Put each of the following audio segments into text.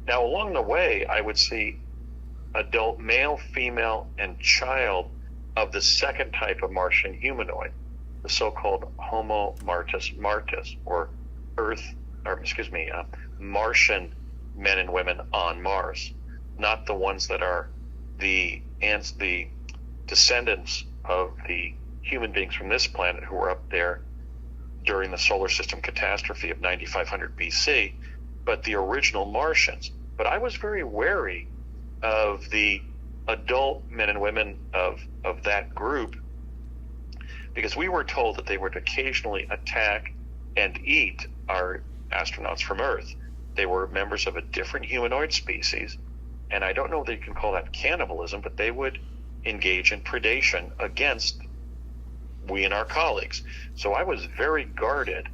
Now, along the way, I would see adult male, female, and child of the second type of Martian humanoid, the so-called Homo martis martis, or Martian men and women on Mars, not the ones that are the descendants of the human beings from this planet who were up there during the solar system catastrophe of 9500 BC, but the original Martians. But I was very wary of the adult men and women of that group, because we were told that they would occasionally attack and eat our astronauts from Earth. They were members of a different humanoid species, and I don't know if you can call that cannibalism, but they would engage in predation against we and our colleagues. So I was very guarded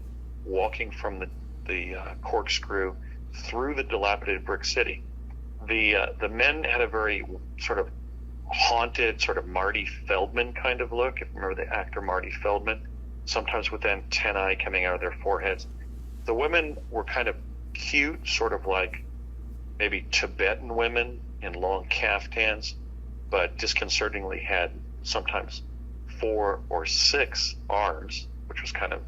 walking from the corkscrew through the dilapidated brick city. The men had a very sort of haunted, sort of Marty Feldman kind of look, if you remember the actor Marty Feldman, sometimes with antennae coming out of their foreheads. The women were kind of cute, sort of like maybe Tibetan women in long caftans, but disconcertingly had sometimes 4 or 6 arms, which was kind of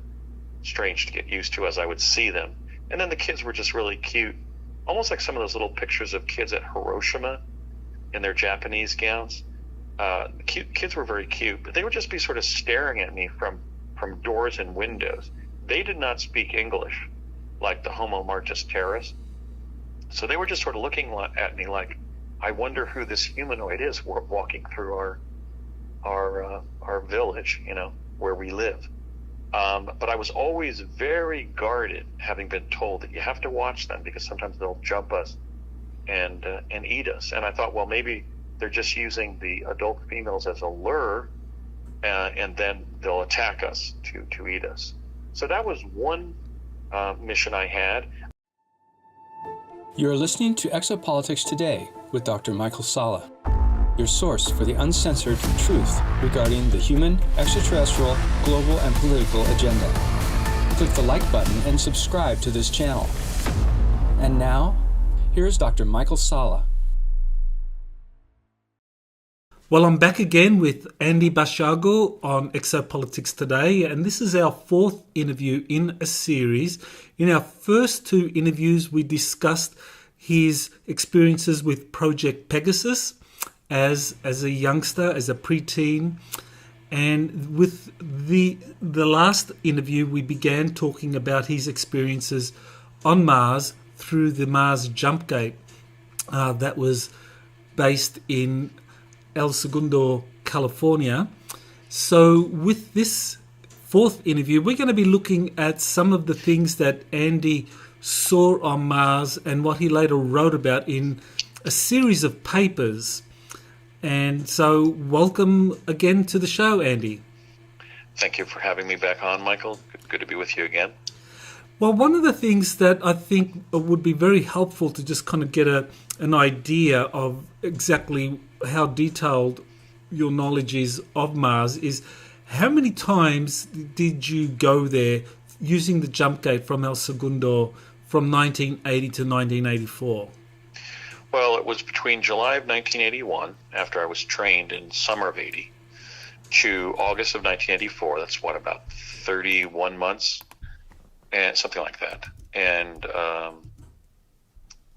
strange to get used to as I would see them. And then the kids were just really cute, almost like some of those little pictures of kids at Hiroshima in their Japanese gowns. Kids were very cute, but they would just be sort of staring at me from doors and windows. They did not speak English like the Homo martis terrorists. So they were just sort of looking at me like, I wonder who this humanoid is walking through our village, where we live. But I was always very guarded, having been told that you have to watch them because sometimes they'll jump us and eat us. And I thought, well, maybe they're just using the adult females as a lure, and then they'll attack us to eat us. So that was one mission I had. You're listening to Exopolitics Today with Dr. Michael Salla, your source for the uncensored truth regarding the human, extraterrestrial, global, and political agenda. Click the like button and subscribe to this channel. And now, here's Dr. Michael Salla. Well, I'm back again with Andy Bashago on Exopolitics Today, and this is our 4th interview in a series. In our first 2 interviews, we discussed his experiences with Project Pegasus as a youngster, as a preteen. And with the last interview, we began talking about his experiences on Mars through the Mars Jumpgate that was based in El Segundo, California. So with this 4th interview, we're going to be looking at some of the things that Andy saw on Mars and what he later wrote about in a series of papers. And so welcome again to the show, Andy. Thank you for having me back on, Michael. Good to be with you again. Well, one of the things that I think would be very helpful to just kind of get an idea of exactly how detailed your knowledge is of Mars is, how many times did you go there using the Jumpgate from El Segundo from 1980 to 1984? Well, it was between July of 1981, after I was trained in summer of 80, to August of 1984. That's about 31 months, and something like that. And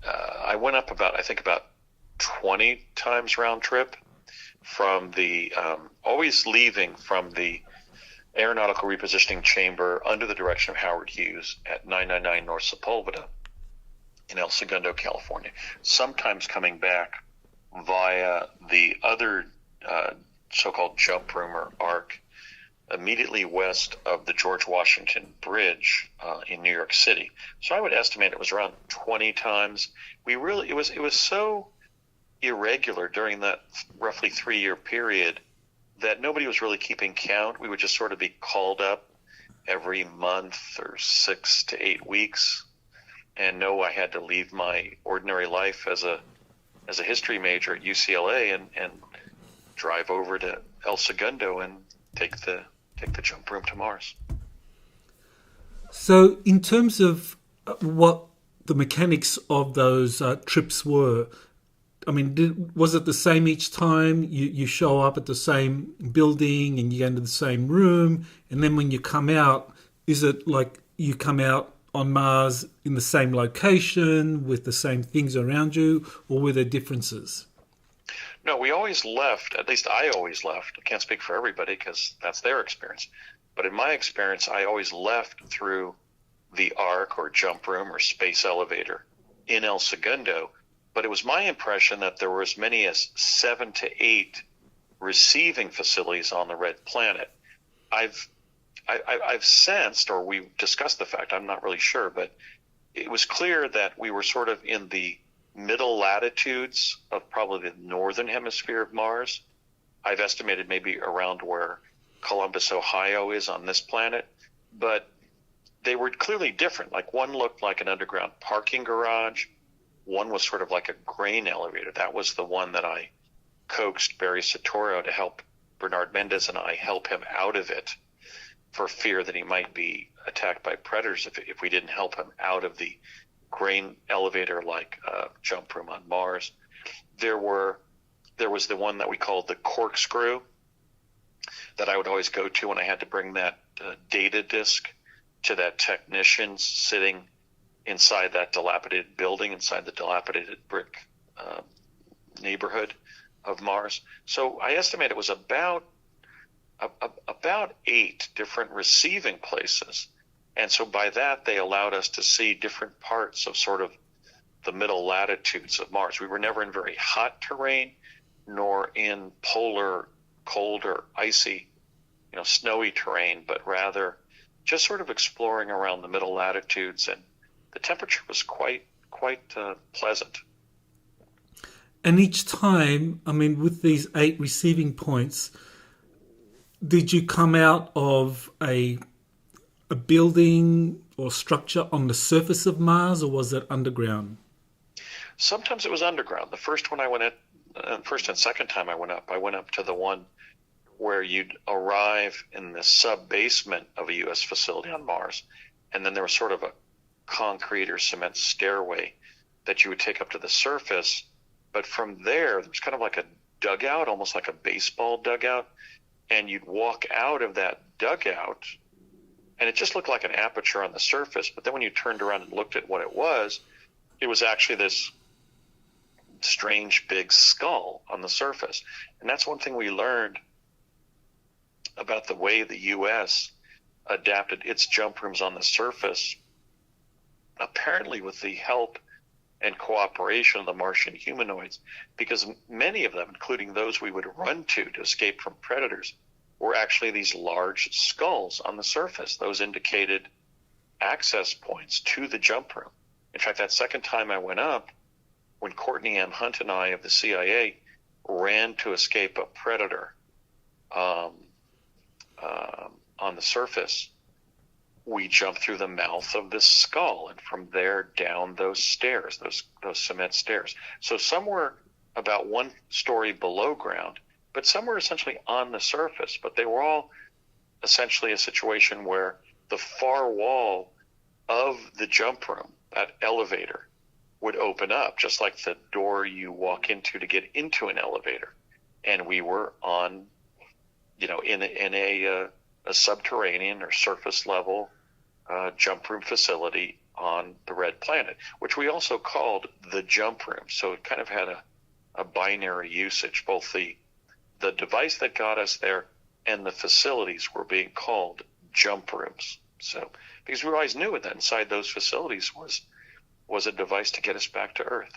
I went up about 20 times round trip from the, always leaving from the Aeronautical Repositioning Chamber under the direction of Howard Hughes at 999 North Sepulveda in El Segundo, California. Sometimes coming back via the other so-called jump room or arc immediately west of the George Washington Bridge in New York City. So I would estimate it was around 20 times. It was so irregular during that roughly 3-year period that nobody was really keeping count. We would just sort of be called up every month or 6 to 8 weeks, and know I had to leave my ordinary life as a history major at UCLA and drive over to El Segundo and take the jump room to Mars. So in terms of what the mechanics of those trips were. I mean, was it the same each time? You show up at the same building and you go into the same room, and then when you come out, is it like you come out on Mars in the same location with the same things around you, or were there differences? No, we always left, at least I always left. I can't speak for everybody because that's their experience. But in my experience, I always left through the ARC or jump room or space elevator in El Segundo. But it was my impression that there were as many as 7 to 8 receiving facilities on the red planet. I've sensed, or we discussed the fact, I'm not really sure, but it was clear that we were sort of in the middle latitudes of probably the northern hemisphere of Mars. I've estimated maybe around where Columbus, Ohio is on this planet, but they were clearly different. Like one looked like an underground parking garage. One was sort of like a grain elevator. That was the one that I coaxed Barry Soetoro to help Bernard Mendez and I help him out of it for fear that he might be attacked by predators if we didn't help him out of the grain elevator like jump room on Mars. There was the one that we called the corkscrew that I would always go to when I had to bring that data disk to that technician sitting inside that dilapidated building, inside the dilapidated brick neighborhood of Mars. So I estimate it was about 8 different receiving places. And so by that, they allowed us to see different parts of sort of the middle latitudes of Mars. We were never in very hot terrain, nor in polar, cold, or icy, snowy terrain, but rather just sort of exploring around the middle latitudes, and the temperature was quite pleasant. And each time, I mean, with these 8 receiving points, did you come out of a building or structure on the surface of Mars, or was it underground? Sometimes it was underground. The first one I went at, first and second time I went up to the one where you'd arrive in the sub-basement of a U.S. facility on Mars, and then there was sort of a concrete or cement stairway that you would take up to the surface. But from there was kind of like a dugout, almost like a baseball dugout, and you'd walk out of that dugout, and it just looked like an aperture on the surface. But then when you turned around and looked at what it was actually this strange big skull on the surface. And that's one thing we learned about the way the U.S. adapted its jump rooms on the surface, apparently with the help and cooperation of the Martian humanoids, because many of them, including those we would run to escape from predators, were actually these large skulls on the surface. Those indicated access points to the jump room. In fact, that second time I went up, when Courtney M. Hunt and I of the CIA ran to escape a predator on the surface, we jumped through the mouth of this skull, and from there down those stairs, those cement stairs. So some were about 1 story below ground, but some were essentially on the surface. But they were all essentially a situation where the far wall of the jump room, that elevator, would open up, just like the door you walk into to get into an elevator. And we were on, in a subterranean or surface level jump room facility on the red planet, which we also called the jump room. So it kind of had a binary usage. Both the device that got us there and the facilities were being called jump rooms. So because we always knew that inside those facilities was a device to get us back to Earth.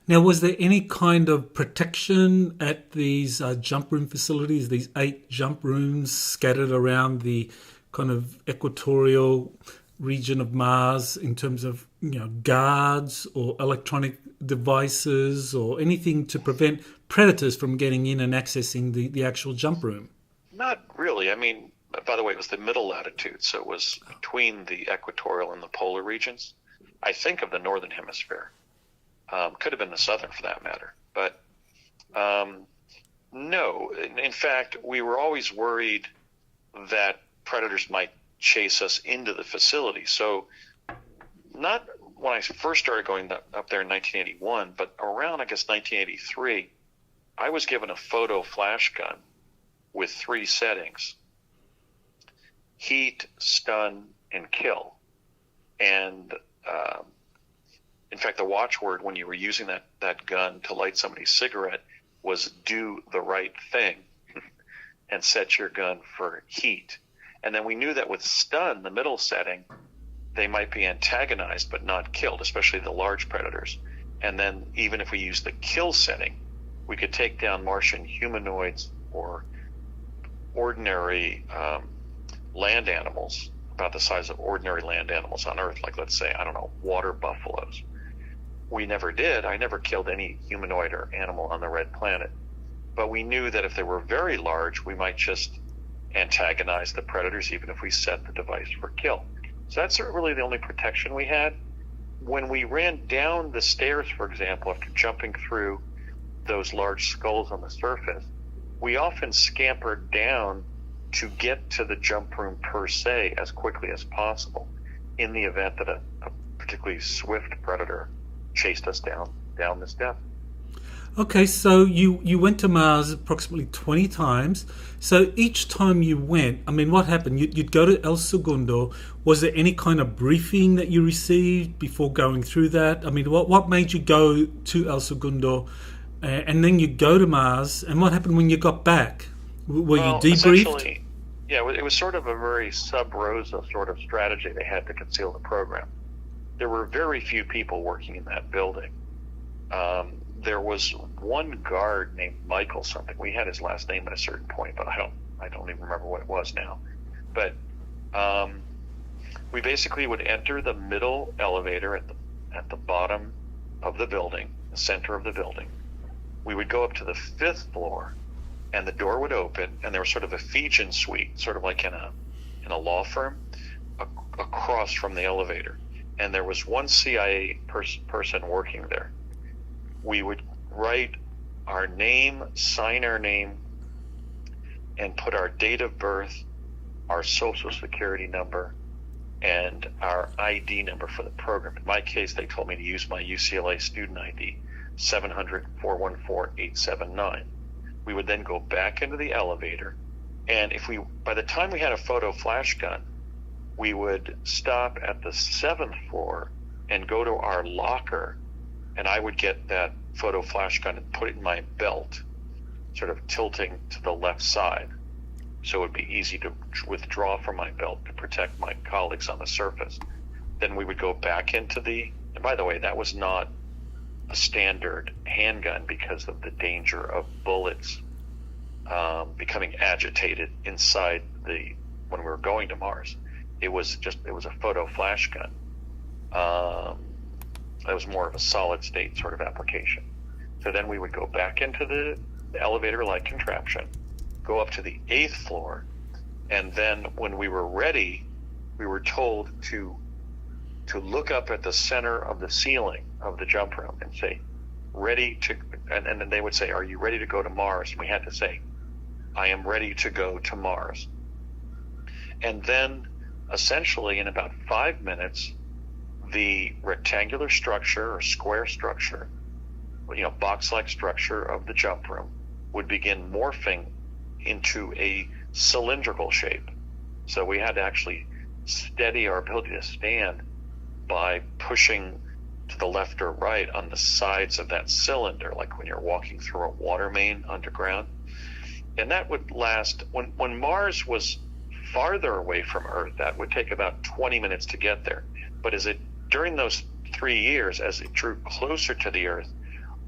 Now, was there any kind of protection at these jump room facilities, these 8 jump rooms scattered around the kind of equatorial region of Mars, in terms of guards or electronic devices or anything to prevent predators from getting in and accessing the actual jump room? Not really. I mean, by the way, it was the middle latitude, so it was between the equatorial and the polar regions. I think of the northern hemisphere. Could have been the southern for that matter. But no, in fact, we were always worried that predators might chase us into the facility. So not when I first started going up there in 1981, but around, I guess, 1983, I was given a photo flash gun with 3 settings: heat, stun, and kill. And in fact, the watchword when you were using that gun to light somebody's cigarette was "do the right thing" and set your gun for heat. And then we knew that with stun, the middle setting, they might be antagonized but not killed, especially the large predators. And then even if we use the kill setting, we could take down Martian humanoids or ordinary land animals about the size of ordinary land animals on Earth, like, let's say, I don't know, water buffaloes. We never did. I never killed any humanoid or animal on the Red Planet. But we knew that if they were very large, we might just antagonize the predators even if we set the device for kill. So that's really the only protection we had. When we ran down the stairs, for example, after jumping through those large skulls on the surface, we often scampered down to get to the jump room per se as quickly as possible in the event that a particularly swift predator chased us down the step. Okay, so you went to Mars approximately 20 times. So each time you went, I mean, what happened? You'd go to El Segundo. Was there any kind of briefing that you received before going through that? I mean, what made you go to El Segundo and then you go to Mars? And what happened when you got back? Were you debriefed? Yeah, it was sort of a very sub-rosa sort of strategy they had to conceal the program. There were very few people working in that building. There was one guard named Michael something. We had his last name at a certain point, but I don't even remember what it was now. But we basically would enter the middle elevator at the bottom of the building, the center of the building. We would go up to the 5th floor, and the door would open, and there was sort of a Fijian suite, sort of like in a law firm, across from the elevator. And there was one CIA person working there. We would write our name, sign our name, and put our date of birth, our social security number, and our ID number for the program. In my case, they told me to use my UCLA student ID, 700-414-879. We would then go back into the elevator, and by the time we had a photo flash gun, we would stop at the 7th floor and go to our locker, and I would get that photo flash gun and put it in my belt, sort of tilting to the left side, so it would be easy to withdraw from my belt to protect my colleagues on the surface. Then we would go back into and by the way, that was not a standard handgun because of the danger of bullets becoming agitated inside when we were going to Mars. It was a photo flash gun. That was more of a solid state sort of application. So then we would go back into the elevator-like contraption, go up to the 8th floor, and then when we were ready, we were told to look up at the center of the ceiling of the jump room and say, ready to, and then they would say, are you ready to go to Mars? And we had to say, I am ready to go to Mars. And then essentially in about 5 minutes, the rectangular structure or square structure, box-like structure of the jump room would begin morphing into a cylindrical shape. So we had to actually steady our ability to stand by pushing to the left or right on the sides of that cylinder, like when you're walking through a water main underground. And that would last, when Mars was farther away from Earth, that would take about 20 minutes to get there. But during those 3 years, as it drew closer to the Earth,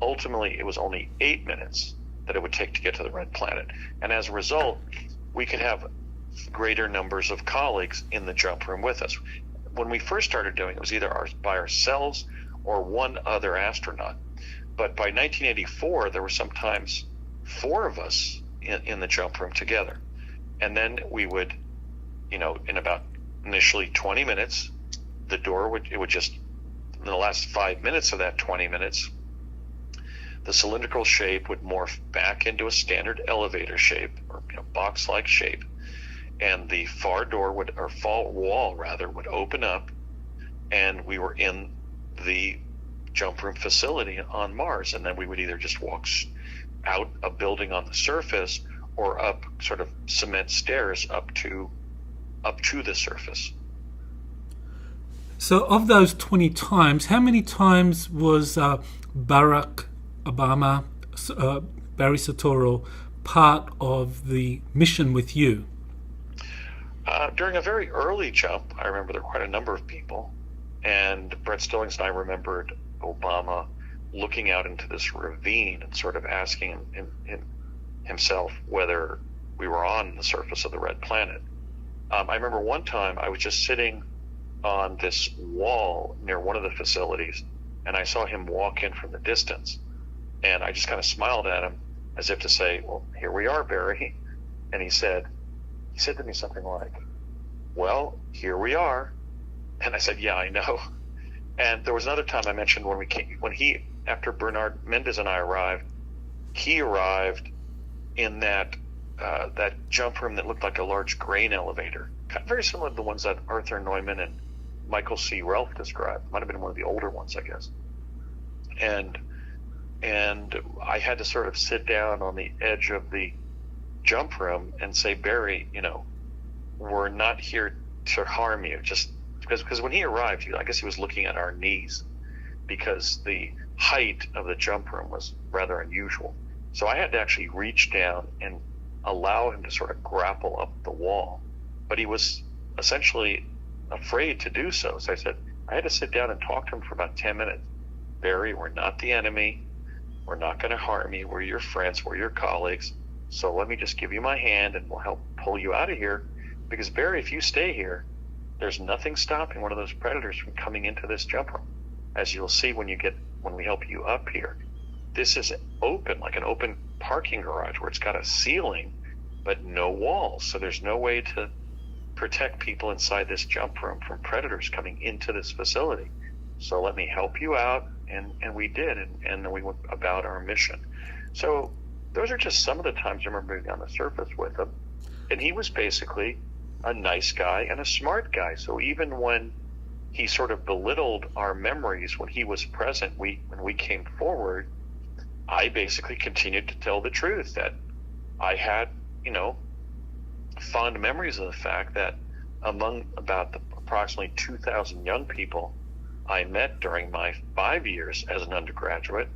ultimately it was only 8 minutes that it would take to get to the Red Planet. And as a result, we could have greater numbers of colleagues in the jump room with us. When we first started doing it, was either by ourselves or one other astronaut. But by 1984, there were sometimes 4 of us in the jump room together. And then we would, in about initially 20 minutes, the door in the last 5 minutes of that 20 minutes, the cylindrical shape would morph back into a standard elevator shape, or box-like shape, and the far wall would open up, and we were in the jump room facility on Mars, and then we would either just walk out a building on the surface or up sort of cement stairs up to the surface. So of those 20 times, how many times was Barack Obama, Barry Soetoro, part of the mission with you? During a very early jump, I remember there were quite a number of people, and Brett Stillings and I remembered Obama looking out into this ravine and sort of asking himself whether we were on the surface of the red planet. I remember one time I was just sitting on this wall near one of the facilities, and I saw him walk in from the distance, and I just kind of smiled at him as if to say, well, here we are, Barry. And he said to me something like, well, here we are. And I said, yeah, I know. And there was another time I mentioned after Bernard Mendez and I arrived, he arrived in that jump room that looked like a large grain elevator, kind of very similar to the ones that Arthur Neumann and Michael C. Ralph described. Might have been one of the older ones, I guess. And I had to sort of sit down on the edge of the jump room and say, Barry, we're not here to harm you. Just because when he arrived, I guess he was looking at our knees because the height of the jump room was rather unusual. So I had to actually reach down and allow him to sort of grapple up the wall. But he was essentially afraid to do so. So I said, I had to sit down and talk to him for about 10 minutes. Barry, we're not the enemy. We're not going to harm you. We're your friends. We're your colleagues. So let me just give you my hand and we'll help pull you out of here. Because Barry, if you stay here, there's nothing stopping one of those predators from coming into this jump room. As you'll see when we help you up here, this is open, like an open parking garage where it's got a ceiling, but no walls. So there's no way to protect people inside this jump room from predators coming into this facility. So let me help you out. And we did. And then we went about our mission. So those are just some of the times I remember being on the surface with him. And he was basically a nice guy and a smart guy. So even when he sort of belittled our memories when he was present, when we came forward, I basically continued to tell the truth that I had, fond memories of the fact that among about approximately 2,000 young people I met during my 5 years as an undergraduate,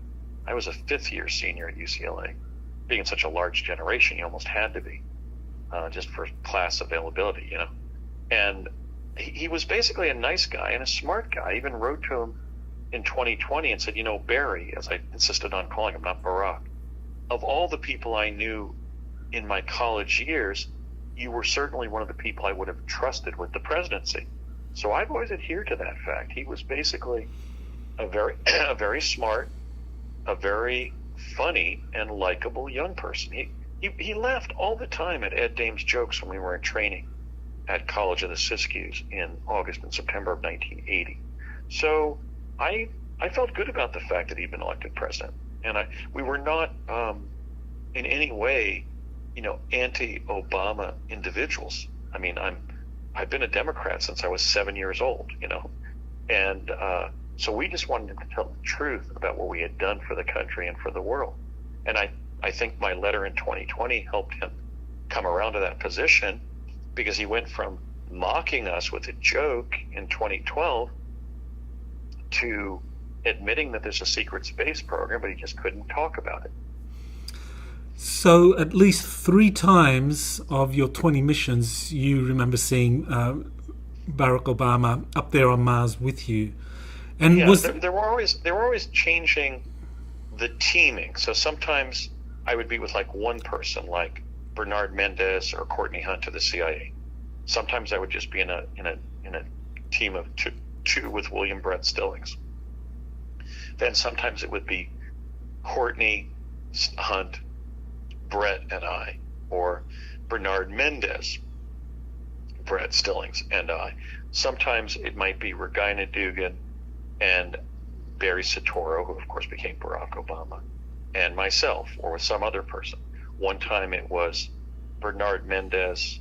I was a fifth-year senior at UCLA. Being in such a large generation, you almost had to be, just for class availability, And he was basically a nice guy and a smart guy. I even wrote to him in 2020 and said, Barry, as I insisted on calling him, not Barack, of all the people I knew in my college years, you were certainly one of the people I would have trusted with the presidency. So I've always adhered to that fact. He was basically a very smart, a very funny and likable young person. He laughed all the time at Ed Dame's jokes when we were in training at College of the Siskiyous in August and September of 1980. So I felt good about the fact that he'd been elected president. And we were not in any way, anti-Obama individuals. I mean, I've been a Democrat since I was 7 years old, and so we just wanted him to tell the truth about what we had done for the country and for the world. And I think my letter in 2020 helped him come around to that position, because he went from mocking us with a joke in 2012 to admitting that there's a secret space program, but he just couldn't talk about it. So at least 3 times of your 20 missions, you remember seeing Barack Obama up there on Mars with you. And yeah, they were always changing the teaming. So sometimes I would be with like one person, like Bernard Mendez or Courtney Hunt of the CIA. Sometimes I would just be in a team of two with William Brett Stillings. Then sometimes it would be Courtney Hunt, Brett and I, or Bernard Mendez, Brett Stillings and I. Sometimes it might be Regina Dugan and Barry Soetoro, who of course became Barack Obama, and myself, or with some other person. One time it was Bernard Mendez,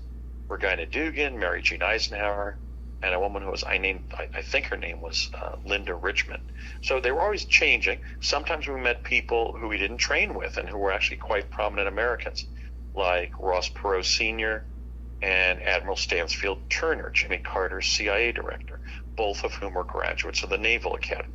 Regina Dugan, Mary Jean Eisenhower, and a woman who was I think her name was Linda Richmond. So they were always changing. Sometimes we met people who we didn't train with and who were actually quite prominent Americans, like Ross Perot Sr. and Admiral Stansfield Turner, Jimmy Carter's CIA director, both of whom were graduates of the Naval Academy.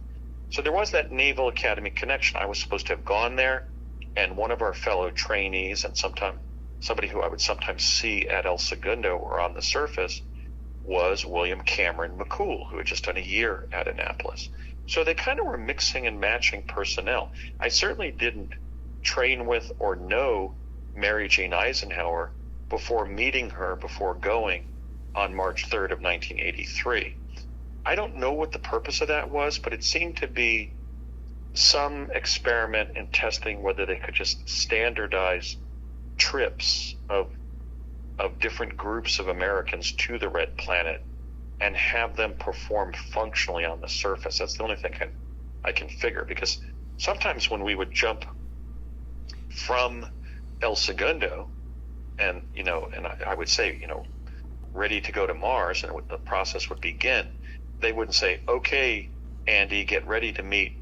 So there was that Naval Academy connection. I was supposed to have gone there, and one of our fellow trainees and somebody who I would sometimes see at El Segundo or on the surface was William Cameron McCool, who had just done a year at Annapolis. So they kind of were mixing and matching personnel. I certainly didn't train with or know Mary Jane Eisenhower before meeting her, before going on March 3rd of 1983. I don't know what the purpose of that was, but it seemed to be some experiment in testing whether they could just standardize trips of different groups of Americans to the Red Planet and have them perform functionally on the surface. That's the only thing I can figure, because sometimes when we would jump from El Segundo and I would say, ready to go to Mars, and the process would begin, they wouldn't say, okay, Andy, get ready to meet,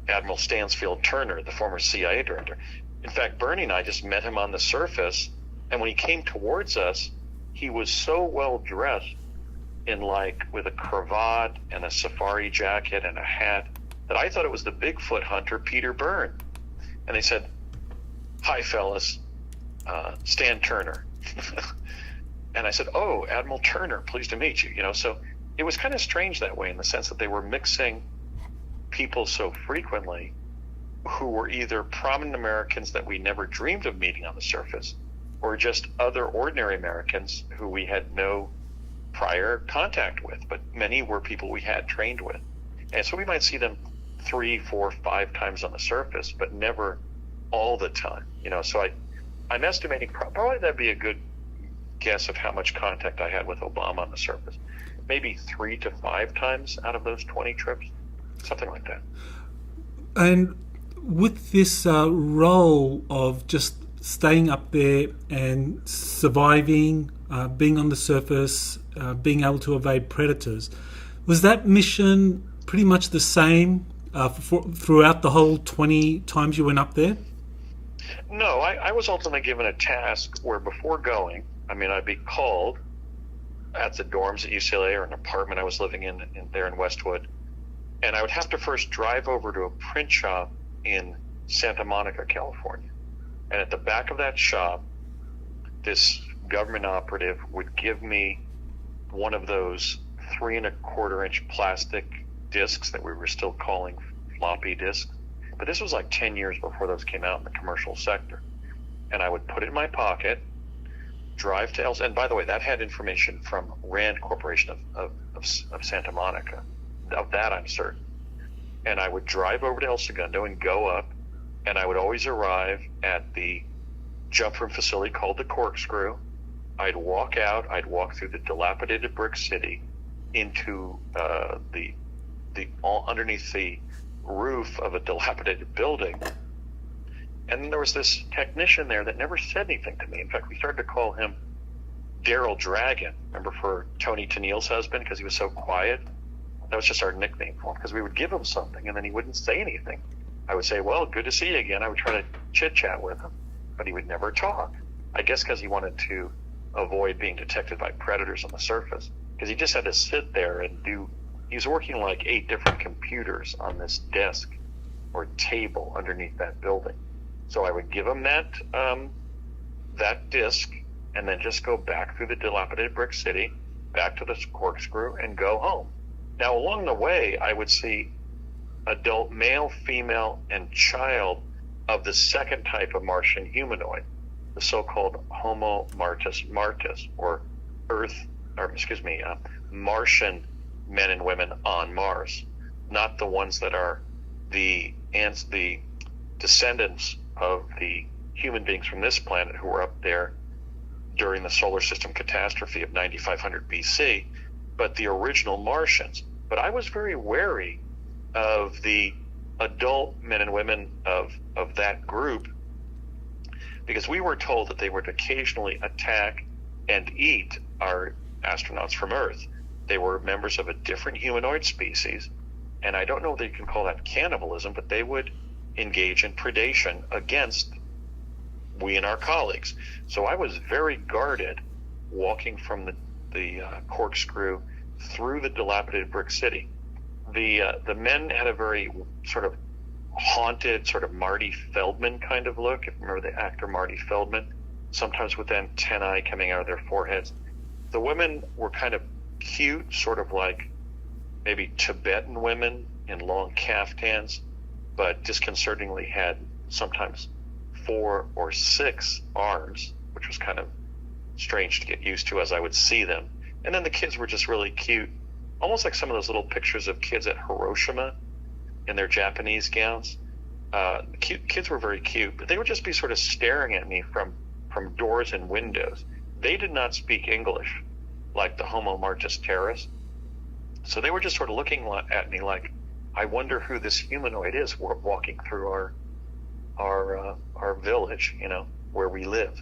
Admiral Stansfield Turner, the former CIA director. In fact, Bernie and I just met him on the surface, and when he came towards us, he was so well dressed with a cravat and a safari jacket and a hat that I thought it was the Bigfoot hunter, Peter Byrne. And they said, "Hi, fellas, Stan Turner." And I said, "Oh, Admiral Turner, pleased to meet you." So it was kind of strange that way, in the sense that they were mixing people so frequently who were either prominent Americans that we never dreamed of meeting on the surface, or just other ordinary Americans who we had no prior contact with, but many were people we had trained with. And so we might see them 3, 4, 5 times on the surface, but never all the time. So I'm estimating probably that'd be a good guess of how much contact I had with Obama on the surface. Maybe 3 to 5 times out of those 20 trips, something like that. And with this role of just staying up there and surviving, being on the surface, being able to evade predators, was that mission pretty much the same throughout the whole 20 times you went up there? No, I was ultimately given a task where before going, I'd be called at the dorms at UCLA or an apartment I was living in there in Westwood, and I would have to first drive over to a print shop in Santa Monica, California. And at the back of that shop, this government operative would give me one of those 3 1/4 inch plastic discs that we were still calling floppy disks. But this was like 10 years before those came out in the commercial sector. And I would put it in my pocket, drive to and by the way, that had information from Rand Corporation of Santa Monica. Of that, I'm certain. And I would drive over to El Segundo and go up, and I would always arrive at the jump room facility called the Corkscrew. I'd walk out, I'd walk through the dilapidated brick city into underneath the roof of a dilapidated building. And then there was this technician there that never said anything to me. In fact, we started to call him Daryl Dragon, remember, for Tony Tennille's husband, because he was so quiet. That was just our nickname for him, because we would give him something and then he wouldn't say anything. I would say, "Well, good to see you again." I would try to chit-chat with him, but he would never talk. I guess because he wanted to avoid being detected by predators on the surface, because he just had to sit there and he was working like 8 different computers on this desk or table underneath that building. So I would give him that disc and then just go back through the dilapidated brick city, back to the Corkscrew, and go home. Now, along the way, I would see adult male, female, and child of the second type of Martian humanoid, the so-called Homo martis martis, or Martian men and women on Mars, not the ones that are the descendants of the human beings from this planet who were up there during the solar system catastrophe of 9500 BC, but the original Martians. But I was very wary of the adult men and women of that group, because we were told that they would occasionally attack and eat our astronauts from Earth. They were members of a different humanoid species, and I don't know if you can call that cannibalism, but they would engage in predation against we and our colleagues. So I was very guarded walking from the corkscrew through the dilapidated brick city. The men had a very sort of haunted, sort of Marty Feldman kind of look, if you remember the actor Marty Feldman, sometimes with antennae coming out of their foreheads. The women were kind of cute, sort of like maybe Tibetan women in long caftans, but disconcertingly had sometimes 4 or 6 arms, which was kind of strange to get used to as I would see them. And then the kids were just really cute, almost like some of those little pictures of kids at Hiroshima in their Japanese gowns. Kids were very cute, but they would just be sort of staring at me from doors and windows. They did not speak English like the Homo Martis terrorists. So they were just sort of looking at me like, I wonder who this humanoid is walking through our village, where we live.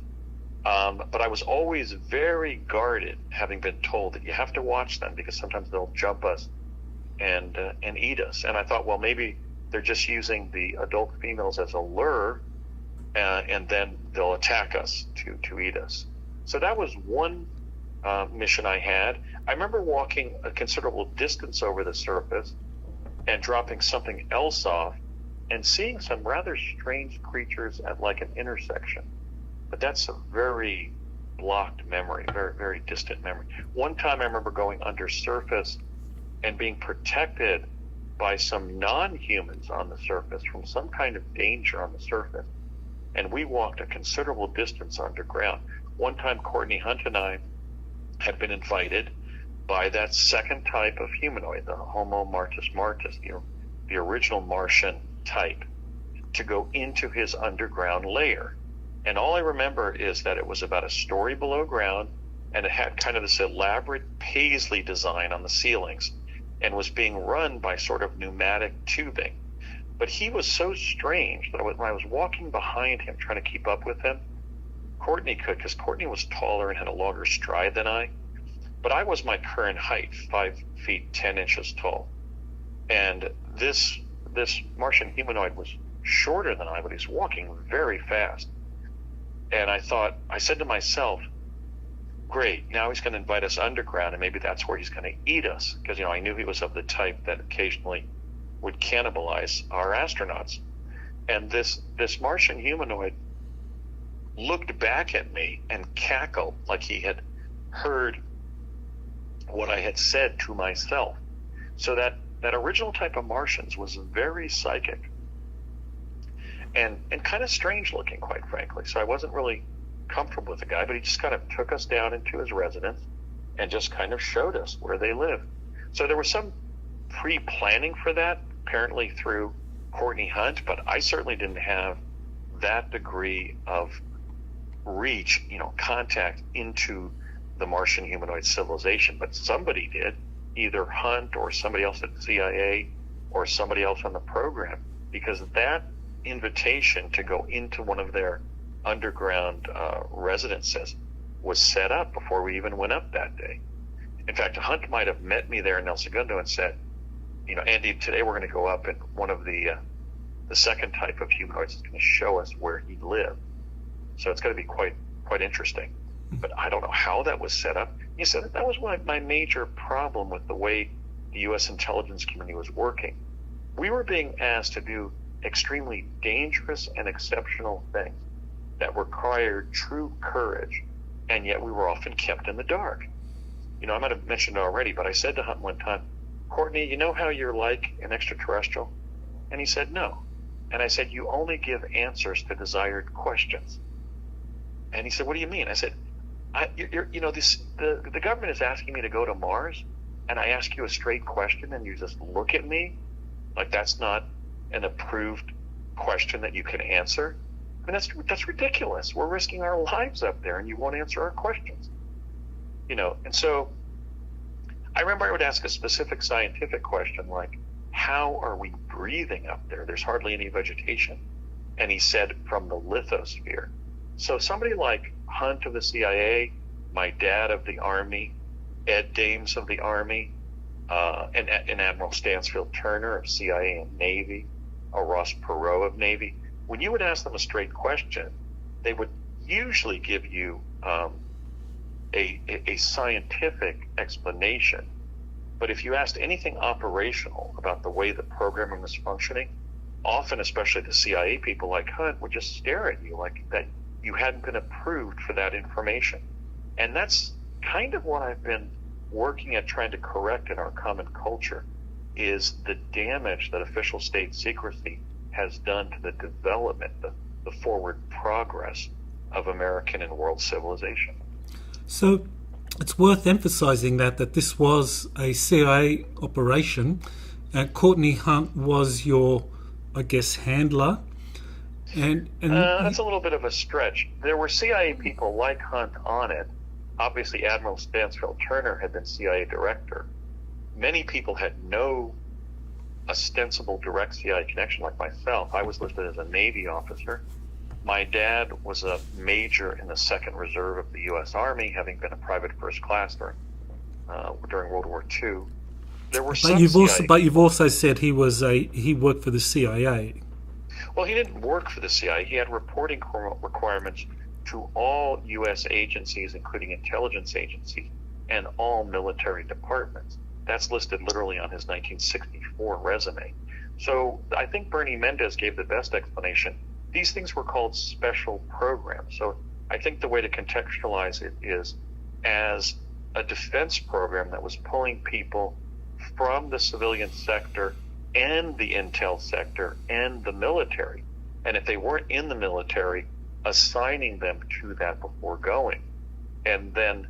But I was always very guarded, having been told that you have to watch them because sometimes they'll jump us and eat us. And I thought, well, maybe they're just using the adult females as a lure, and then they'll attack us to eat us. So that was one mission I had. I remember walking a considerable distance over the surface and dropping something else off and seeing some rather strange creatures at like an intersection. But that's a very blocked memory, very, very distant memory. One time I remember going under surface and being protected by some non-humans on the surface from some kind of danger on the surface. And we walked a considerable distance underground. One time Courtney Hunt and I had been invited by that second type of humanoid, the Homo Martis Martis, the original Martian type, to go into his underground lair. And all I remember is that it was about a story below ground, and it had kind of this elaborate paisley design on the ceilings and was being run by sort of pneumatic tubing. But he was so strange that when I was walking behind him trying to keep up with him, Courtney could, because Courtney was taller and had a longer stride than I, but I was my current height, 5 feet 10 inches tall. And this Martian humanoid was shorter than I, but he was walking very fast. And I said to myself, great, now he's going to invite us underground, and maybe that's where he's going to eat us, because I knew he was of the type that occasionally would cannibalize our astronauts. And this Martian humanoid looked back at me and cackled like he had heard what I had said to myself. So that original type of Martians was very psychic and kind of strange looking, quite frankly. So I wasn't really comfortable with the guy, but he just kind of took us down into his residence and just kind of showed us where they live. So there was some pre-planning for that, apparently through Courtney Hunt, but I certainly didn't have that degree of reach, contact into the Martian humanoid civilization. But somebody did, either Hunt or somebody else at the CIA or somebody else on the program, because that invitation to go into one of their underground residences was set up before we even went up that day. In fact, Hunt might have met me there in El Segundo and said, Andy, today we're going to go up, and one of the second type of humanoids is going to show us where he lived. So it's going to be quite interesting. But I don't know how that was set up. He said that was my major problem with the way the U.S. intelligence community was working. We were being asked to do extremely dangerous and exceptional things that required true courage, and yet we were often kept in the dark. I might have mentioned it already, but I said to Hunt one time, Courtney, you know how you're like an extraterrestrial? And he said, no. And I said, you only give answers to desired questions. And he said, what do you mean? I said, the government is asking me to go to Mars, and I ask you a straight question, and you just look at me like that's not an approved question that you can answer. I mean, that's ridiculous. We're risking our lives up there, and you won't answer our questions. And so I remember I would ask a specific scientific question like, how are we breathing up there? There's hardly any vegetation. And he said, from the lithosphere. So somebody like Hunt of the CIA, my dad of the Army, Ed Dames of the Army, and Admiral Stansfield Turner of CIA and Navy, or Ross Perot of Navy, when you would ask them a straight question, they would usually give you a scientific explanation. But if you asked anything operational about the way the programming was functioning, often, especially the CIA people like Hunt, would just stare at you like that you hadn't been approved for that information. And that's kind of what I've been working at trying to correct in our common culture, is the damage that official state secrecy has done to the development, the forward progress of American and world civilization. So it's worth emphasizing that this was a CIA operation. Courtney Hunt was your, I guess, handler. And that's a little bit of a stretch. There were CIA people like Hunt on it. Obviously, Admiral Stansfield Turner had been CIA director. Many people had no ostensible direct CIA connection like myself. I was listed as a Navy officer. My dad was a major in the 2nd Reserve of the U.S. Army, having been a private first class during World War II. There were some But you've also said he worked for the CIA. Well, he didn't work for the CIA. He had reporting requirements to all U.S. agencies, including intelligence agencies, and all military departments. That's listed literally on his 1964 resume. So I think Bernie Mendez gave the best explanation. These things were called special programs. So I think the way to contextualize it is as a defense program that was pulling people from the civilian sector and the intel sector and the military. And if they weren't in the military, assigning them to that before going. And then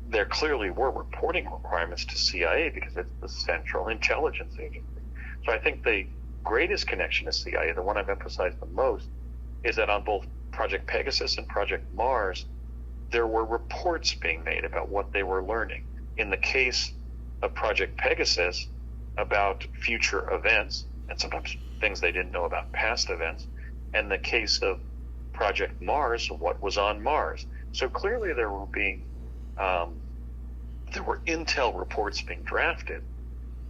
there clearly were reporting requirements to CIA because it's the central intelligence agency. So I think the greatest connection to CIA, the one I've emphasized the most, is that on both Project Pegasus and Project Mars, there were reports being made about what they were learning. In the case of Project Pegasus, about future events, and sometimes things they didn't know about past events. And the case of Project Mars, what was on Mars. So clearly there were intel reports being drafted.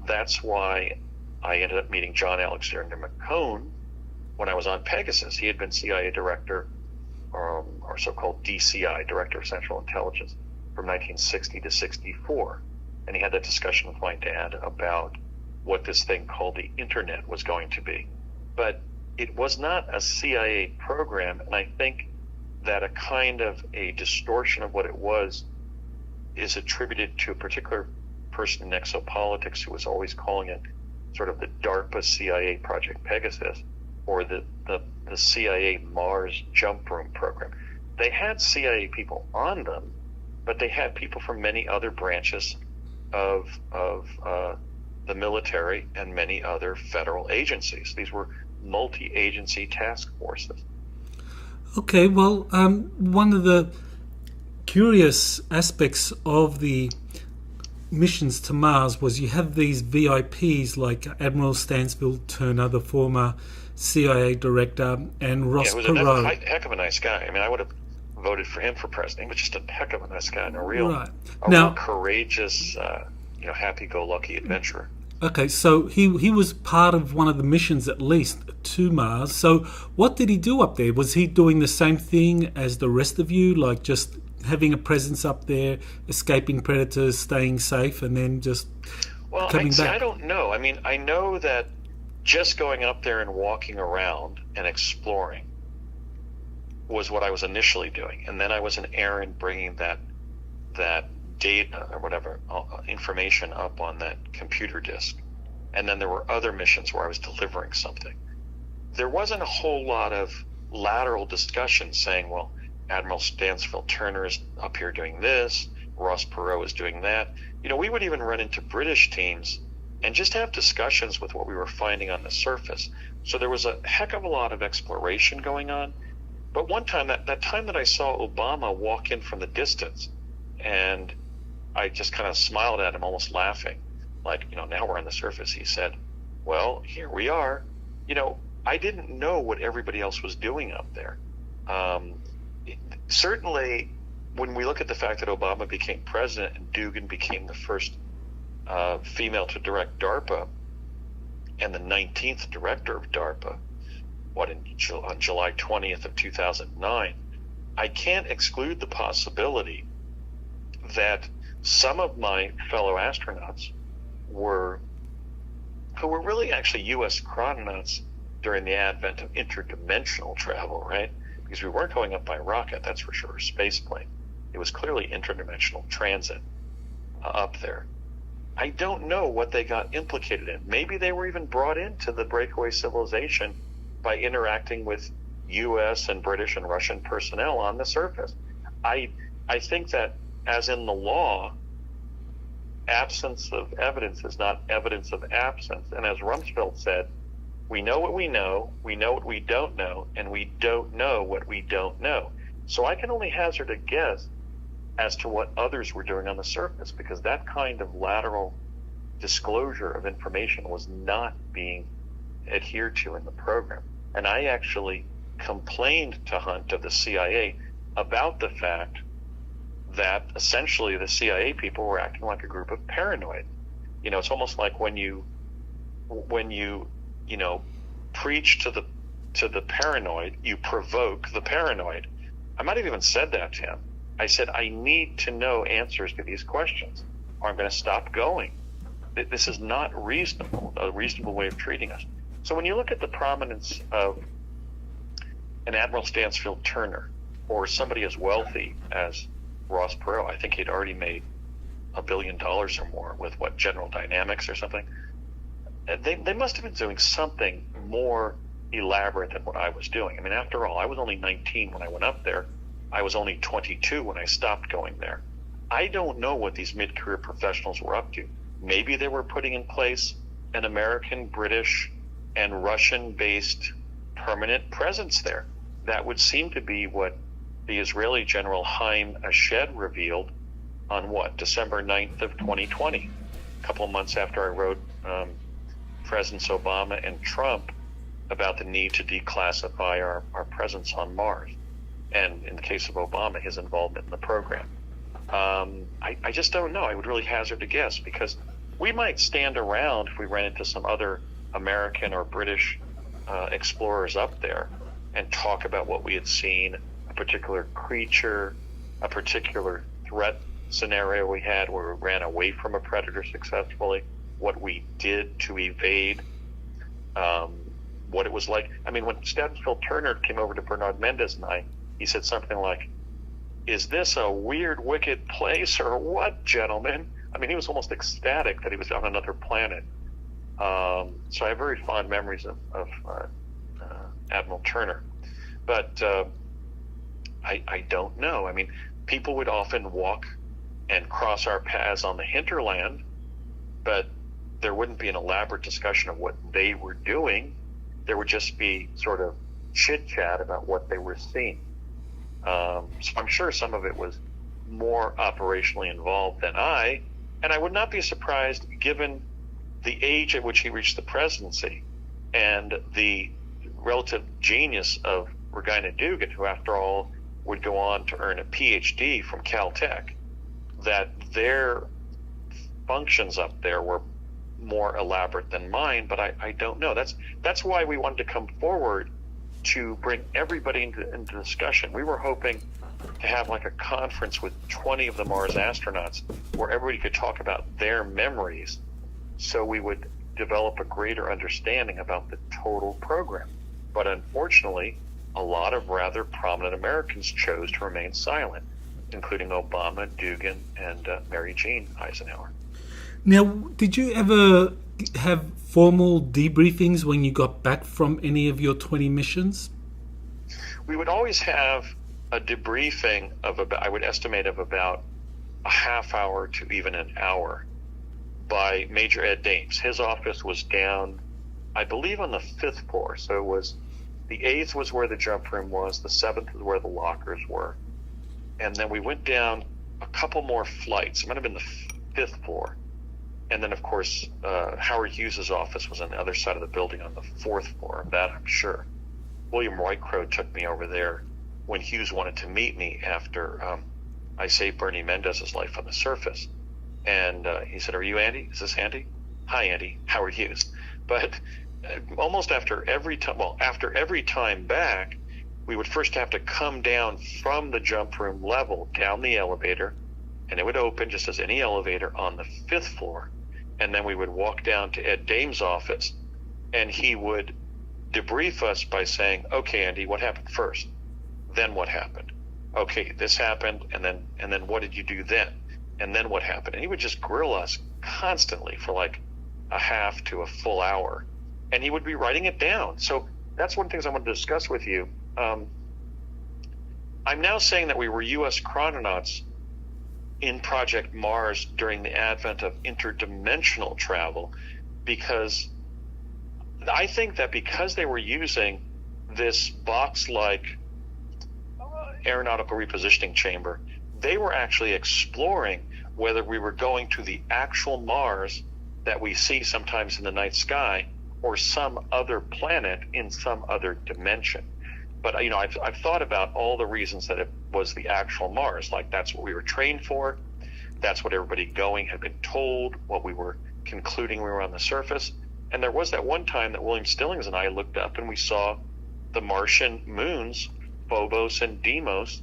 That's why I ended up meeting John Alexander McCone when I was on Pegasus. He had been CIA director, or so-called DCI, Director of Central Intelligence, from 1960 to 64. And he had that discussion with my dad about what this thing called the Internet was going to be. But it was not a CIA program, and I think that a kind of a distortion of what it was is attributed to a particular person in exopolitics who was always calling it sort of the DARPA CIA Project Pegasus, or the CIA Mars jump room program. They had CIA people on them, but they had people from many other branches of the military and many other federal agencies. These were multi-agency task forces. Okay, well, one of the curious aspects of the missions to Mars was you have these VIPs like Admiral Stansfield Turner, the former CIA director, and Ross Perot. He was a heck of a nice guy. I mean, I would have voted for him for president. He was just a heck of a nice guy and a real courageous, happy-go-lucky adventurer. Okay, so he was part of one of the missions, at least, to Mars. So what did he do up there? Was he doing the same thing as the rest of you, like just having a presence up there, escaping predators, staying safe, and then just coming back? I don't know. I mean, I know that just going up there and walking around and exploring was what I was initially doing. And then I was an errand bringing that data or whatever information up on that computer disk. And then there were other missions where I was delivering something. There wasn't a whole lot of lateral discussion saying, well, Admiral Stansfield Turner is up here doing this, Ross Perot is doing that. We would even run into British teams and just have discussions with what we were finding on the surface. So there was a heck of a lot of exploration going on. But one time, that time that I saw Obama walk in from the distance, and I just kind of smiled at him, almost laughing, like, now we're on the surface. He said, well, here we are. I didn't know what everybody else was doing up there. Certainly when we look at the fact that Obama became president and Dugan became the first female to direct DARPA and the 19th director of DARPA, on July 20th of 2009, I can't exclude the possibility that some of my fellow astronauts who were really actually U.S. chrononauts during the advent of interdimensional travel, right? Because we weren't going up by rocket, that's for sure, space plane. It was clearly interdimensional transit up there. I don't know what they got implicated in. Maybe they were even brought into the breakaway civilization by interacting with U.S. and British and Russian personnel on the surface. I think that, as in the law, absence of evidence is not evidence of absence. And as Rumsfeld said, we know what we know what we don't know, and we don't know what we don't know. So I can only hazard a guess as to what others were doing on the surface, because that kind of lateral disclosure of information was not being adhered to in the program. And I actually complained to Hunt of the CIA about the fact that essentially the CIA people were acting like a group of paranoid. You know, it's almost like when you preach to the paranoid, you provoke the paranoid. I might have even said that to him. I said, I need to know answers to these questions, or I'm going to stop going. This is not reasonable, a reasonable way of treating us. So when you look at the prominence of an Admiral Stansfield Turner, or somebody as wealthy as Ross Perot, I think he'd already made $1 billion or more with General Dynamics or something. They must have been doing something more elaborate than what I was doing. I mean, after all, I was only 19 when I went up there. I was only 22 when I stopped going there. I don't know what these mid-career professionals were up to. Maybe they were putting in place an American, British, and Russian-based permanent presence there. That would seem to be what the Israeli General Haim Ashed revealed on December 9th of 2020, a couple of months after I wrote Presidents Obama and Trump about the need to declassify our presence on Mars. And in the case of Obama, his involvement in the program. I just don't know. I would really hazard a guess, because we might stand around if we ran into some other American or British explorers up there and talk about what we had seen, a particular creature, a particular threat scenario we had where we ran away from a predator successfully, what we did to evade, what it was like. I mean, when Stansfield Turner came over to Bernard Mendez and I, he said something like, "Is this a weird, wicked place or what, gentlemen?" I mean, he was almost ecstatic that he was on another planet. So I have very fond memories of Admiral Turner. But I don't know. I mean, people would often walk and cross our paths on the hinterland, but there wouldn't be an elaborate discussion of what they were doing. There would just be sort of chit-chat about what they were seeing. So I'm sure some of it was more operationally involved than I, and I would not be surprised, given the age at which he reached the presidency and the relative genius of Regina Dugan, who after all would go on to earn a PhD from Caltech, that their functions up there were more elaborate than mine. But I don't know. That's why we wanted to come forward to bring everybody into discussion. We were hoping to have like a conference with 20 of the Mars astronauts where everybody could talk about their memories, so we would develop a greater understanding about the total program. But unfortunately, a lot of rather prominent Americans chose to remain silent, including Obama, Dugan, and Mary Jean Eisenhower. Now, did you ever have formal debriefings when you got back from any of your 20 missions? We would always have a debriefing of about, I would estimate, of about a half hour to even an hour by Major Ed Dames. His office was down, I believe, on the 5th floor. So it was, the 8th was where the jump room was, the 7th was where the lockers were. And then we went down a couple more flights. It might have been the 5th floor. And then, of course, Howard Hughes' office was on the other side of the building on the 4th floor. That I'm sure. William Roycrow took me over there when Hughes wanted to meet me after I saved Bernie Mendez's life on the surface. And he said, "Are you Andy? Is this Andy? Hi, Andy. Howard Hughes." But almost after every time back, we would first have to come down from the jump room level down the elevator, and it would open just as any elevator on the 5th floor. And then we would walk down to Ed Dame's office, and he would debrief us by saying, "Okay, Andy, what happened first? Then what happened? Okay, this happened, and then what did you do then? And then what happened?" And he would just grill us constantly for like a half to a full hour, and he would be writing it down. So that's one of the things I want to discuss with you. I'm now saying that we were U.S. chrononauts in Project Mars during the advent of interdimensional travel, because I think that because they were using this box-like aeronautical repositioning chamber, they were actually exploring whether we were going to the actual Mars that we see sometimes in the night sky, or some other planet in some other dimension. But I've thought about all the reasons that it was the actual Mars. Like, that's what we were trained for. That's what everybody going had been told, what we were concluding we were on the surface. And there was that one time that William Stillings and I looked up and we saw the Martian moons, Phobos and Deimos,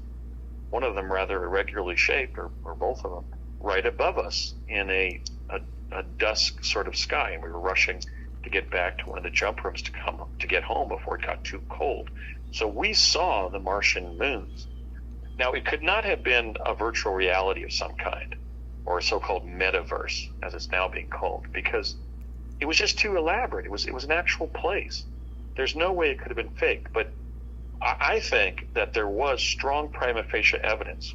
one of them rather irregularly shaped, or both of them, right above us in a dusk sort of sky. And we were rushing to get back to one of the jump rooms to get home before it got too cold. So we saw the Martian moons. Now, it could not have been a virtual reality of some kind, or a so-called metaverse, as it's now being called, because it was just too elaborate. It was an actual place. There's no way it could have been faked. But I think that there was strong prima facie evidence,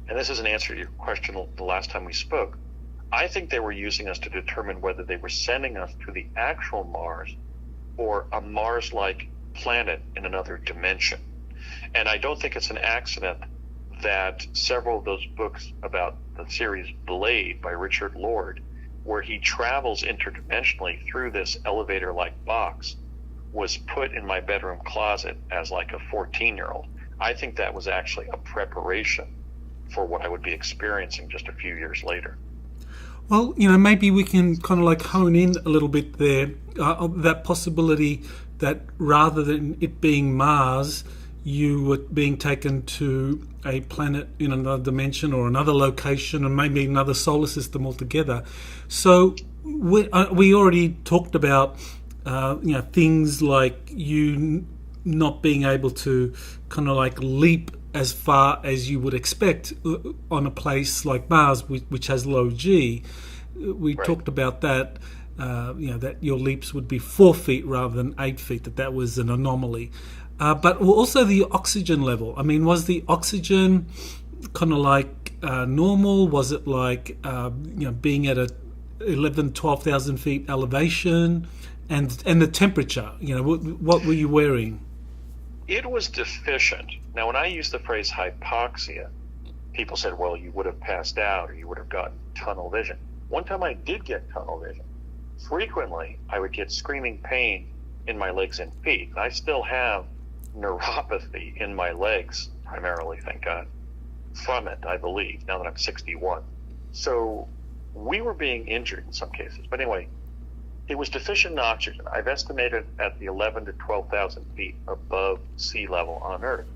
and this is an answer to your question the last time we spoke. I think they were using us to determine whether they were sending us to the actual Mars or a Mars-like planet in another dimension. And I don't think it's an accident that several of those books about the series Blade by Richard Lord, where he travels interdimensionally through this elevator-like box, was put in my bedroom closet as like a 14-year-old. I think that was actually a preparation for what I would be experiencing just a few years later. Well, maybe we can kind of like hone in a little bit there, that possibility that rather than it being Mars, you were being taken to a planet in another dimension or another location, and maybe another solar system altogether. So we already talked about things like you not being able to kind of like leap as far as you would expect on a place like Mars, which has low G. We Right. talked about that. That your leaps would be 4 feet rather than 8 feet. That was an anomaly. But also the oxygen level. I mean, was the oxygen kind of like normal? Was it like being at a 11,000, 12,000 feet elevation, and the temperature? What were you wearing? It was deficient. Now, when I use the phrase hypoxia, people said, "Well, you would have passed out, or you would have gotten tunnel vision." One time I did get tunnel vision. Frequently, I would get screaming pain in my legs and feet. I still have neuropathy in my legs, primarily, thank God, from it, I believe, now that I'm 61. So we were being injured in some cases. But anyway, it was deficient in oxygen. I've estimated at the 11 to 12,000 feet above sea level on Earth.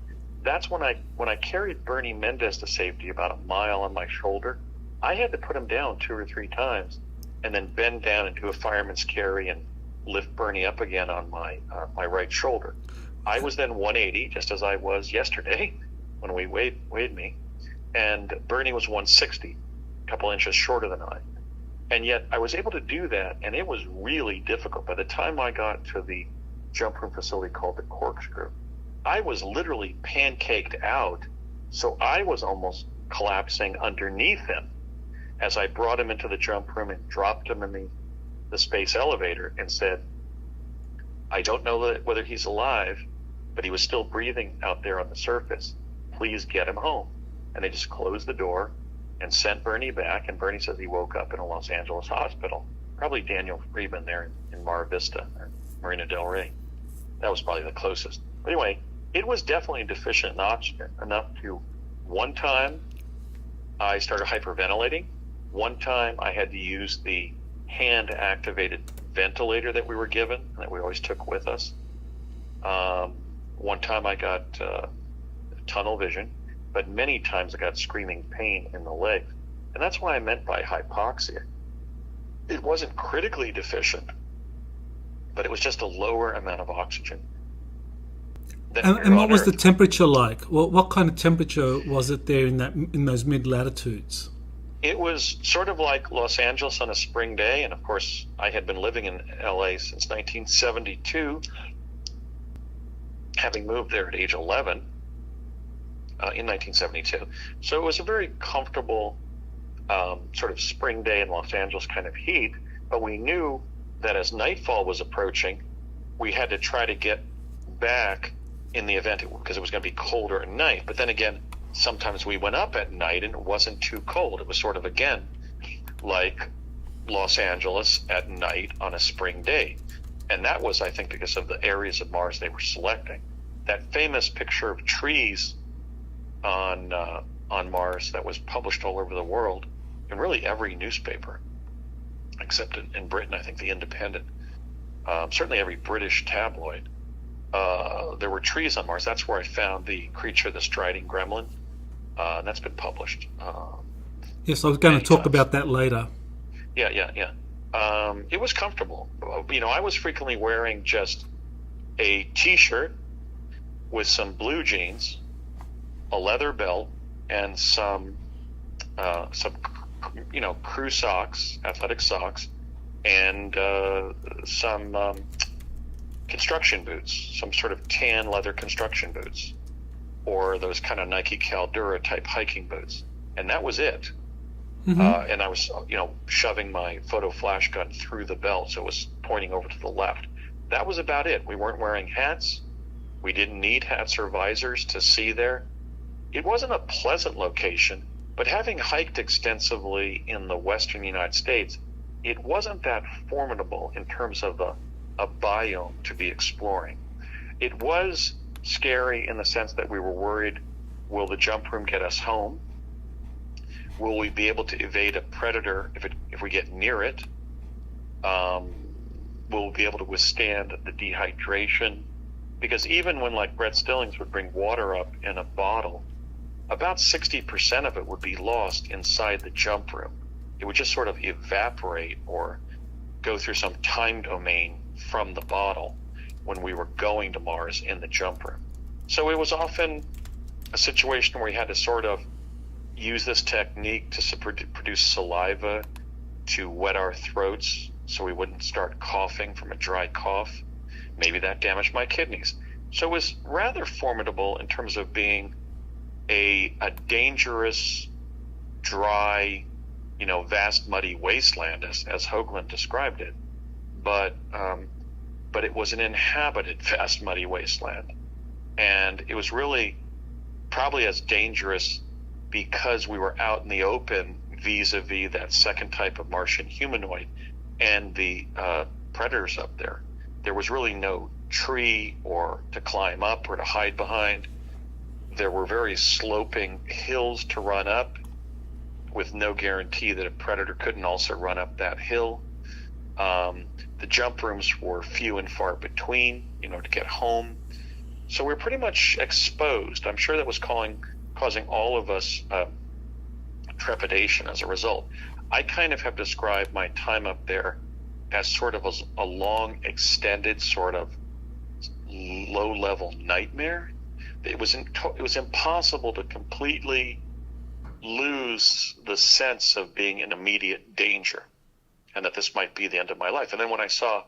That's when I carried Bernie Mendez to safety about a mile on my shoulder. I had to put him down 2 or 3 times and then bend down and do a fireman's carry and lift Bernie up again on my right shoulder. I was then 180, just as I was yesterday when we weighed me, and Bernie was 160, a couple inches shorter than I. And yet I was able to do that, and it was really difficult. By the time I got to the jump room facility called the Corkscrew, I was literally pancaked out, so I was almost collapsing underneath him as I brought him into the jump room and dropped him in the space elevator and said, "I don't know whether he's alive, but he was still breathing out there on the surface. Please get him home." And they just closed the door and sent Bernie back, and Bernie says he woke up in a Los Angeles hospital, probably Daniel Friedman there in Mar Vista or Marina del Rey. That was probably the closest. But anyway, it was definitely deficient in oxygen, enough to One time I started hyperventilating. One time I had to use the hand-activated ventilator that we were given, that we always took with us. One time I got tunnel vision, but many times I got screaming pain in the legs. And that's what I meant by hypoxia. It wasn't critically deficient, but it was just a lower amount of oxygen. And what was the temperature like? What kind of temperature was it there in those mid-latitudes? It was sort of like Los Angeles on a spring day, and of course I had been living in LA since 1972, having moved there at age 11 in 1972. So it was a very comfortable sort of spring day in Los Angeles kind of heat, but we knew that as nightfall was approaching, we had to try to get back in the event, because it was going to be colder at night. But then again, sometimes we went up at night and it wasn't too cold. It was sort of, again, like Los Angeles at night on a spring day. And that was, I think, because of the areas of Mars they were selecting. That famous picture of trees on Mars that was published all over the world in really every newspaper, except in Britain, I think The Independent, certainly every British tabloid. There were trees on Mars. That's where I found the creature, the striding gremlin, and that's been published. Yes, I was going to talk about that later. Yeah. It was comfortable. I was frequently wearing just a T-shirt with some blue jeans, a leather belt, and some crew socks, athletic socks, and some construction boots, some sort of tan leather construction boots, or those kind of Nike Caldura type hiking boots, and that was it. Mm-hmm. And I was, shoving my photo flash gun through the belt, so it was pointing over to the left. That was about it. We weren't wearing hats. We didn't need hats or visors to see there. It wasn't a pleasant location, but having hiked extensively in the western United States, it wasn't that formidable in terms of a biome to be exploring. It was scary in the sense that we were worried, will the jump room get us home? Will we be able to evade a predator if we get near it? Will we be able to withstand the dehydration? Because even when, like, Brett Stillings would bring water up in a bottle, about 60% of it would be lost inside the jump room. It would just sort of evaporate or go through some time domain from the bottle when we were going to Mars in the jump room. So it was often a situation where we had to sort of use this technique to produce saliva to wet our throats so we wouldn't start coughing from a dry cough. Maybe that damaged my kidneys. So it was rather formidable in terms of being a dangerous, dry, vast muddy wasteland, as Hoagland described it. But it was an inhabited vast muddy wasteland. And it was really probably as dangerous because we were out in the open vis-a-vis that second type of Martian humanoid and the predators up there. There was really no tree or to climb up or to hide behind. There were very sloping hills to run up with no guarantee that a predator couldn't also run up that hill. The jump rooms were few and far between, to get home. So we're pretty much exposed. I'm sure that was causing all of us trepidation as a result. I kind of have described my time up there as sort of a long, extended sort of low-level nightmare. It was impossible to completely lose the sense of being in immediate danger and that this might be the end of my life. And then when I saw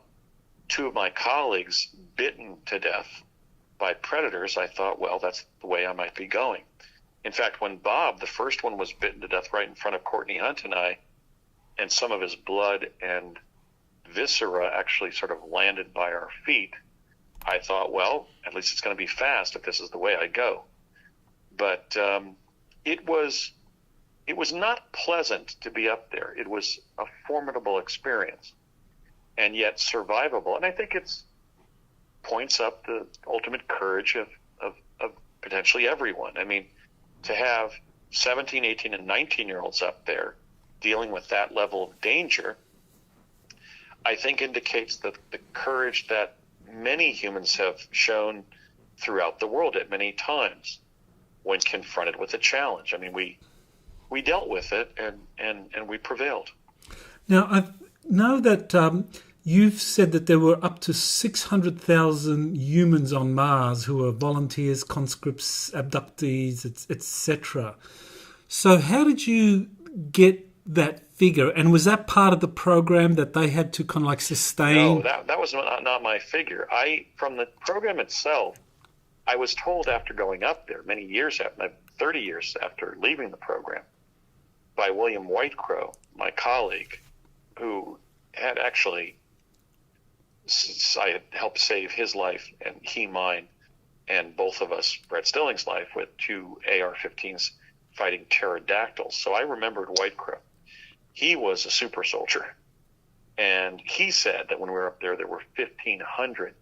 two of my colleagues bitten to death by predators, I thought, well, that's the way I might be going. In fact, when Bob, the first one, was bitten to death right in front of Courtney Hunt and I, and some of his blood and viscera actually sort of landed by our feet, I thought, well, at least it's going to be fast if this is the way I go. But it was not pleasant to be up there. It was a formidable experience, and yet survivable. And I think it's points up the ultimate courage of potentially everyone. I mean, to have 17, 18, and 19-year-olds up there dealing with that level of danger, I think indicates the courage that many humans have shown throughout the world at many times when confronted with a challenge. I mean, we dealt with it and we prevailed. Now, I know that you've said that there were up to 600,000 humans on Mars who are volunteers, conscripts, abductees, etc. So how did you get that figure? And was that part of the program that they had to kind of like sustain? No, that was not my figure. From the program itself, I was told after going up there, many years after, 30 years after leaving the program, by William Whitecrow, my colleague, who had actually, I had helped save his life and he mine, and both of us, Brett Stilling's life, with 2 AR-15s fighting pterodactyls. So I remembered Whitecrow. He was a super soldier, and he said that when we were up there were 1,500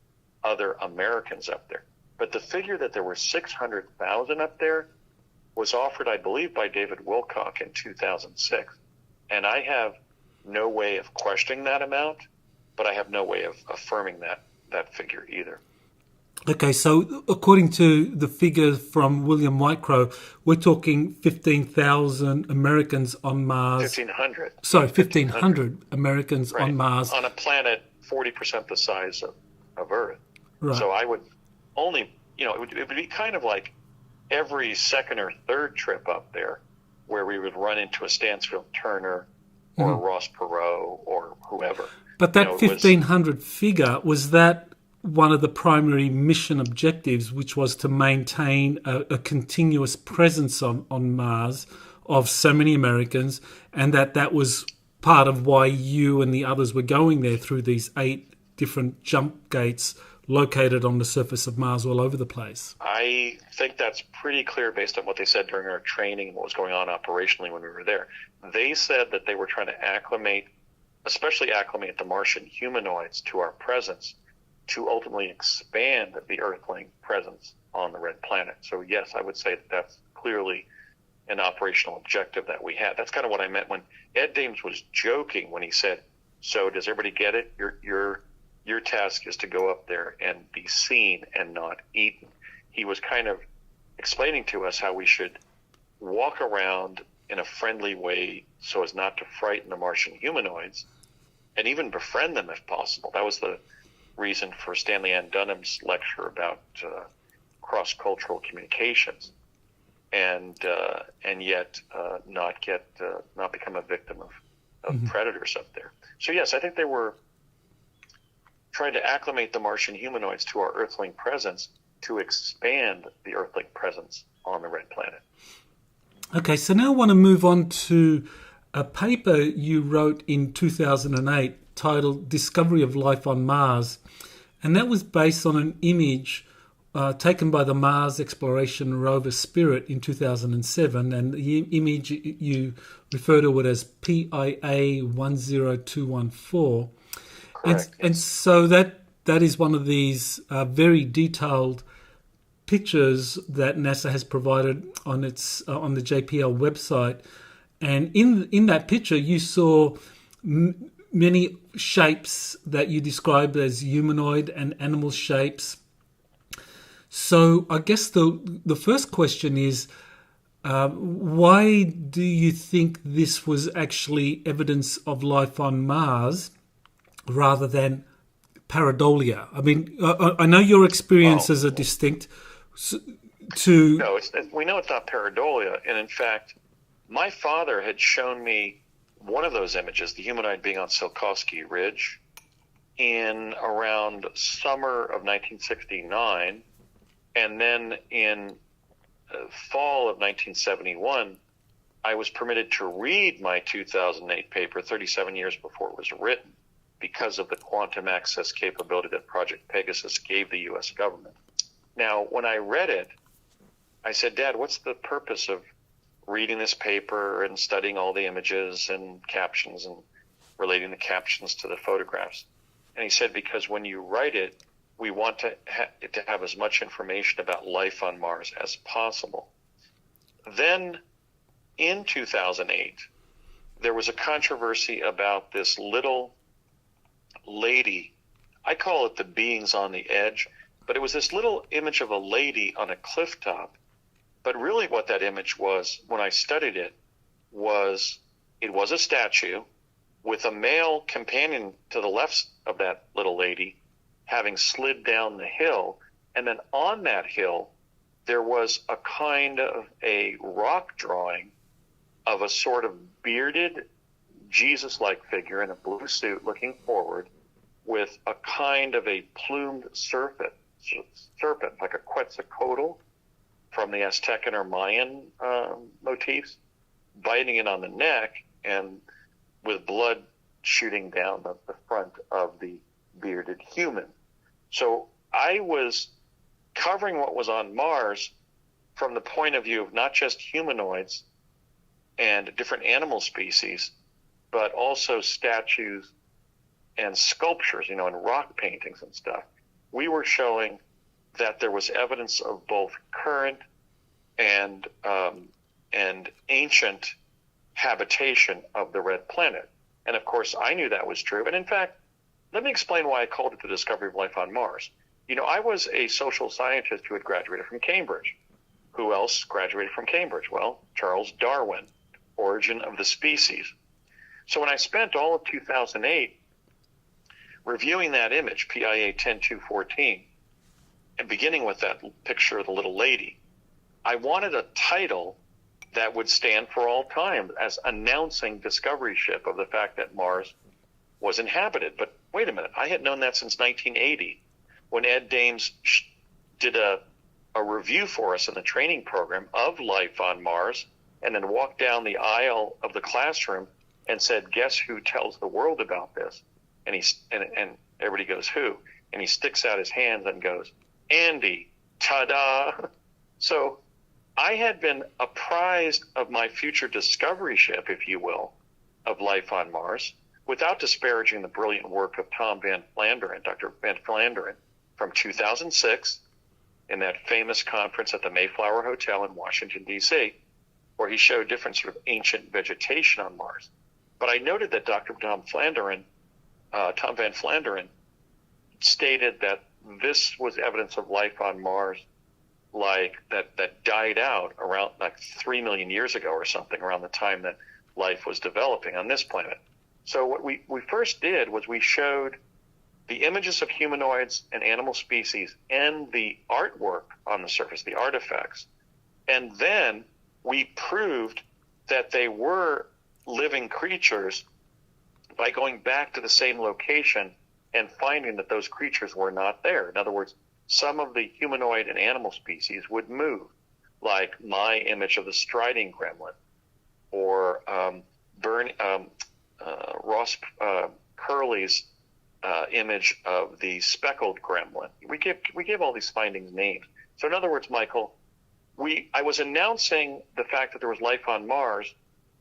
other Americans up there. But the figure that there were 600,000 up there was offered, I believe, by David Wilcock in 2006. And I have no way of questioning that amount, but I have no way of affirming that figure either. Okay, so according to the figure from William Whitecrow, we're talking 15,000 Americans on Mars. 1,500. Sorry, 1,500 Americans right. on Mars. On a planet 40% the size of Earth. Right. So I would only, it would be kind of like every second or third trip up there where we would run into a Stansfield Turner or Ross Perot or whoever. But that 1,500 figure, was that one of the primary mission objectives, which was to maintain a continuous presence on Mars of so many Americans, and that was part of why you and the others were going there through these 8 different jump gates located on the surface of Mars all over the place? I think that's pretty clear based on what they said during our training and what was going on operationally when we were there. They said that they were trying to especially acclimate the Martian humanoids to our presence to ultimately expand the Earthling presence on the red planet. So yes, I would say that's clearly an operational objective that we had. That's kind of what I meant when Ed Dames was joking when he said, so does everybody get it? Your task is to go up there and be seen and not eaten. He was kind of explaining to us how we should walk around in a friendly way so as not to frighten the Martian humanoids and even befriend them if possible. That was the reason for Stanley Ann Dunham's lecture about cross-cultural communications, and yet not become a victim of predators up there. So yes, I think they were trying to acclimate the Martian humanoids to our Earthling presence to expand the Earthling presence on the red planet. Okay, so now I want to move on to a paper you wrote in 2008 titled Discovery of Life on Mars, and that was based on an image taken by the Mars Exploration Rover Spirit in 2007, and the image you refer to it as PIA 10214. And so that is one of these very detailed pictures that NASA has provided on its on the JPL website. And in that picture, you saw many shapes that you described as humanoid and animal shapes. So I guess the first question is, why do you think this was actually evidence of life on Mars rather than pareidolia? I mean, I know your experiences are distinct to... No, we know it's not pareidolia. And in fact, my father had shown me one of those images, the humanoid being on Tsiolkovsky Ridge, in around summer of 1969. And then in fall of 1971, I was permitted to read my 2008 paper 37 years before it was written, because of the quantum access capability that Project Pegasus gave the U.S. government. Now, when I read it, I said, Dad, what's the purpose of reading this paper and studying all the images and captions and relating the captions to the photographs? And he said, because when you write it, we want to have as much information about life on Mars as possible. then in 2008, there was a controversy about this little lady. I call it the beings on the edge, but it was this little image of a lady on a cliff top. But really what that image was, when I studied it was a statue with a male companion to the left of that little lady having slid down the hill. And then on that hill, there was a kind of a rock drawing of a sort of bearded Jesus-like figure in a blue suit looking forward with a kind of a plumed serpent like a Quetzalcoatl from the Aztecan or Mayan motifs, biting it on the neck and with blood shooting down the front of the bearded human. So I was covering what was on Mars from the point of view of not just humanoids and different animal species, but also statues and sculptures, and rock paintings and stuff. We were showing that there was evidence of both current and ancient habitation of the red planet. And of course, I knew that was true. And in fact, let me explain why I called it the discovery of life on Mars. I was a social scientist who had graduated from Cambridge. Who else graduated from Cambridge? Well, Charles Darwin, Origin of the Species. So when I spent all of 2008 reviewing that image, PIA 10214, and beginning with that picture of the little lady, I wanted a title that would stand for all time as announcing discovery ship of the fact that Mars was inhabited. But wait a minute, I had known that since 1980 when Ed Dames did a review for us in the training program of life on Mars, and then walked down the aisle of the classroom and said, "Guess who tells the world about this?" And and everybody goes, "Who?" And he sticks out his hands and goes, "Andy, ta-da!" So I had been apprised of my future discovery ship, if you will, of life on Mars, without disparaging the brilliant work of Dr. Van Flanderen, from 2006 in that famous conference at the Mayflower Hotel in Washington, D.C., where he showed different sort of ancient vegetation on Mars. But I noted that Dr. Tom Van Flanderen, stated that this was evidence of life on Mars that died out around 3 million years ago or something, around the time that life was developing on this planet. So what we first did was we showed the images of humanoids and animal species and the artwork on the surface, the artifacts. And then we proved that they were living creatures by going back to the same location and finding that those creatures were not there. In other words, some of the humanoid and animal species would move, like my image of the striding gremlin, or Ross Curley's image of the speckled gremlin. We gave all these findings names. So in other words, Michael, I was announcing the fact that there was life on Mars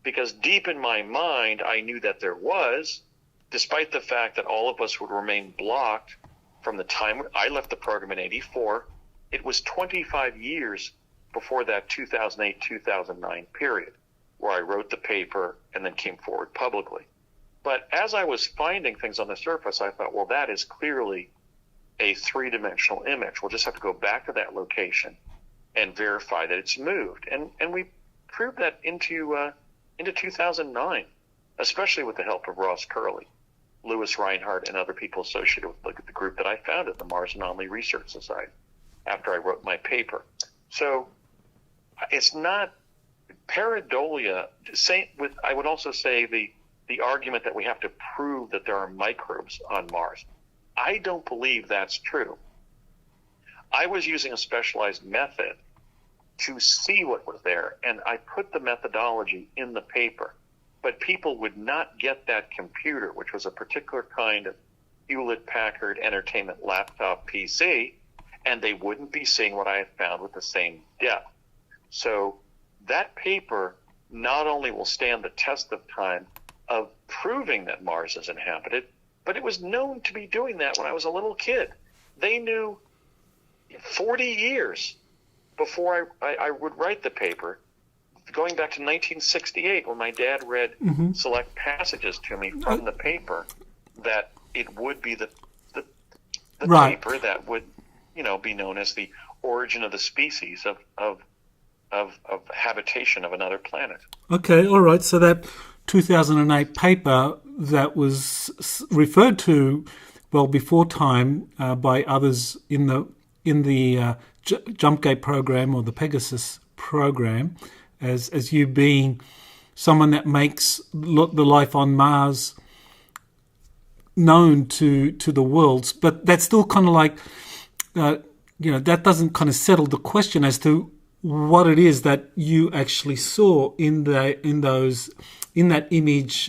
because deep in my mind, I knew that there was, despite the fact that all of us would remain blocked from the time I left the program in 84. It was 25 years before that 2008-2009 period where I wrote the paper and then came forward publicly. But as I was finding things on the surface, I thought, well, that is clearly a three-dimensional image. We'll just have to go back to that location and verify that it's moved. And we proved that into 2009, especially with the help of Ross Curley, Lewis Reinhardt, and other people associated with the group that I founded, the Mars Anomaly Research Society, after I wrote my paper. So it's not pareidolia. I would also say the argument that we have to prove that there are microbes on Mars. I don't believe that's true. I was using a specialized method to see what was there, and I put the methodology in the paper. But people would not get that computer, which was a particular kind of Hewlett-Packard Entertainment laptop PC, and they wouldn't be seeing what I had found with the same depth. So that paper not only will stand the test of time of proving that Mars is inhabited, but it was known to be doing that when I was a little kid. They knew 40 years before I would write the paper going back to 1968 when my dad read select passages to me from the paper, that it would be the right. paper that would, be known as the origin of the species of habitation of another planet. Okay, all right. So that 2008 paper that was referred to, well, before time by others in the Jumpgate program or the Pegasus program, as you being someone that makes the life on Mars known to the worlds, but that's still kind of like, that doesn't kind of settle the question as to what it is that you actually saw in that image,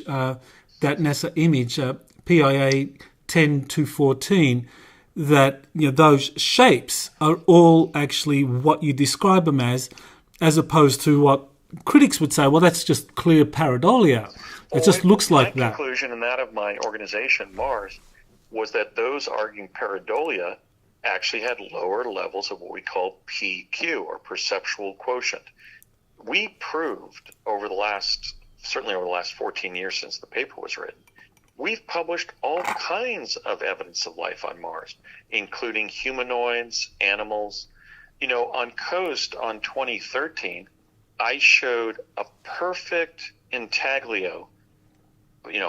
that NASA image, PIA 10-14, that those shapes are all actually what you describe them as opposed to what critics would say, well, that's just clear pareidolia. It just looks like that. My conclusion, and that of my organization, Mars, was that those arguing pareidolia actually had lower levels of what we call PQ, or perceptual quotient. We proved certainly over the last 14 years since the paper was written, we've published all kinds of evidence of life on Mars, including humanoids, animals. On Coast on 2013, I showed a perfect intaglio,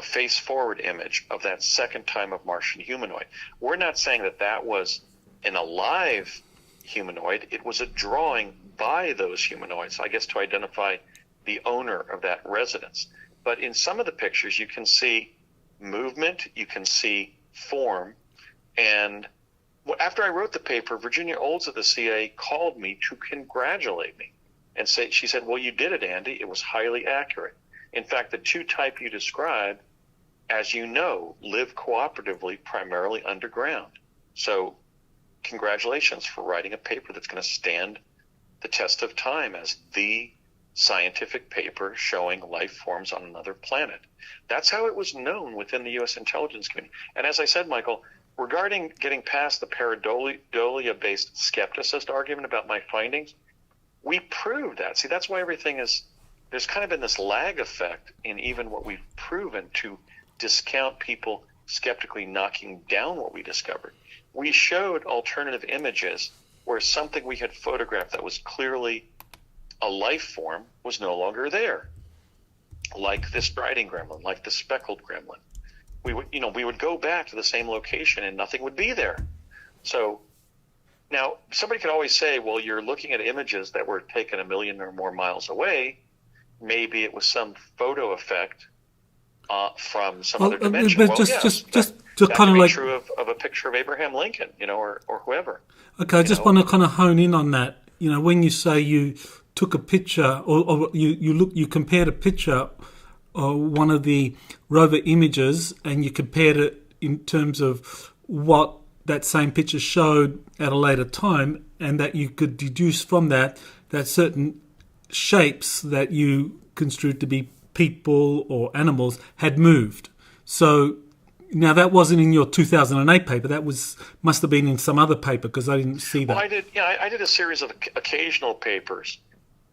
face-forward image of that second time of Martian humanoid. We're not saying that was an alive humanoid. It was a drawing by those humanoids, I guess, to identify the owner of that residence. But in some of the pictures, you can see movement, you can see form, and after I wrote the paper, Virginia Olds of the CIA called me to congratulate me and she said, well, you did it, Andy. It was highly accurate. In fact, the two type you described, as you know, live cooperatively primarily underground. So congratulations for writing a paper that's going to stand the test of time as the scientific paper showing life forms on another planet. That's how it was known within the U.S. intelligence community. And as I said, Michael, regarding getting past the pareidolia-based skepticist argument about my findings, we proved that. See, that's why there's kind of been this lag effect in even what we've proven to discount people skeptically knocking down what we discovered. We showed alternative images where something we had photographed that was clearly a life form was no longer there, like the striding gremlin, like the speckled gremlin. We would go back to the same location and nothing would be there. So now somebody could always say, well, you're looking at images that were taken 1 million or more miles away. Maybe it was some photo effect from some other dimension. But that kind of like true of a picture of Abraham Lincoln, or whoever. Okay, I just want to kind of hone in on that. When you say you took a picture, or you compared a picture of one of the rover images, and you compared it in terms of what that same picture showed at a later time, and that you could deduce from that certain shapes that you construed to be people or animals had moved. So now that wasn't in your 2008 paper. That must have been in some other paper, because I didn't see that. Well, I did a series of occasional papers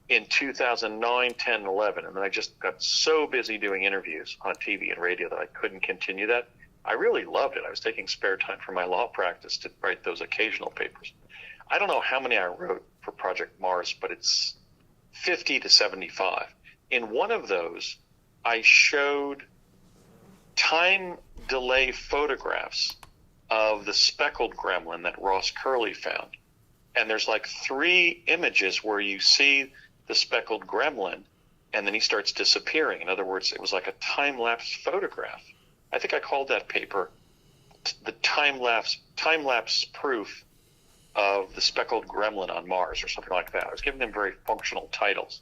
in 2009, 10, 11, and then I just got so busy doing interviews on TV and radio that I couldn't continue that. I really loved it. I was taking spare time from my law practice to write those occasional papers. I don't know how many I wrote for Project Mars, but it's 50 to 75. In one of those, I showed time delay photographs of the speckled gremlin that Ross Curley found. And there's like 3 images where you see the speckled gremlin and then he starts disappearing. In other words, it was like a time-lapse photograph. I think I called that paper the time-lapse proof of the speckled gremlin on Mars, or something like that. I was giving them very functional titles,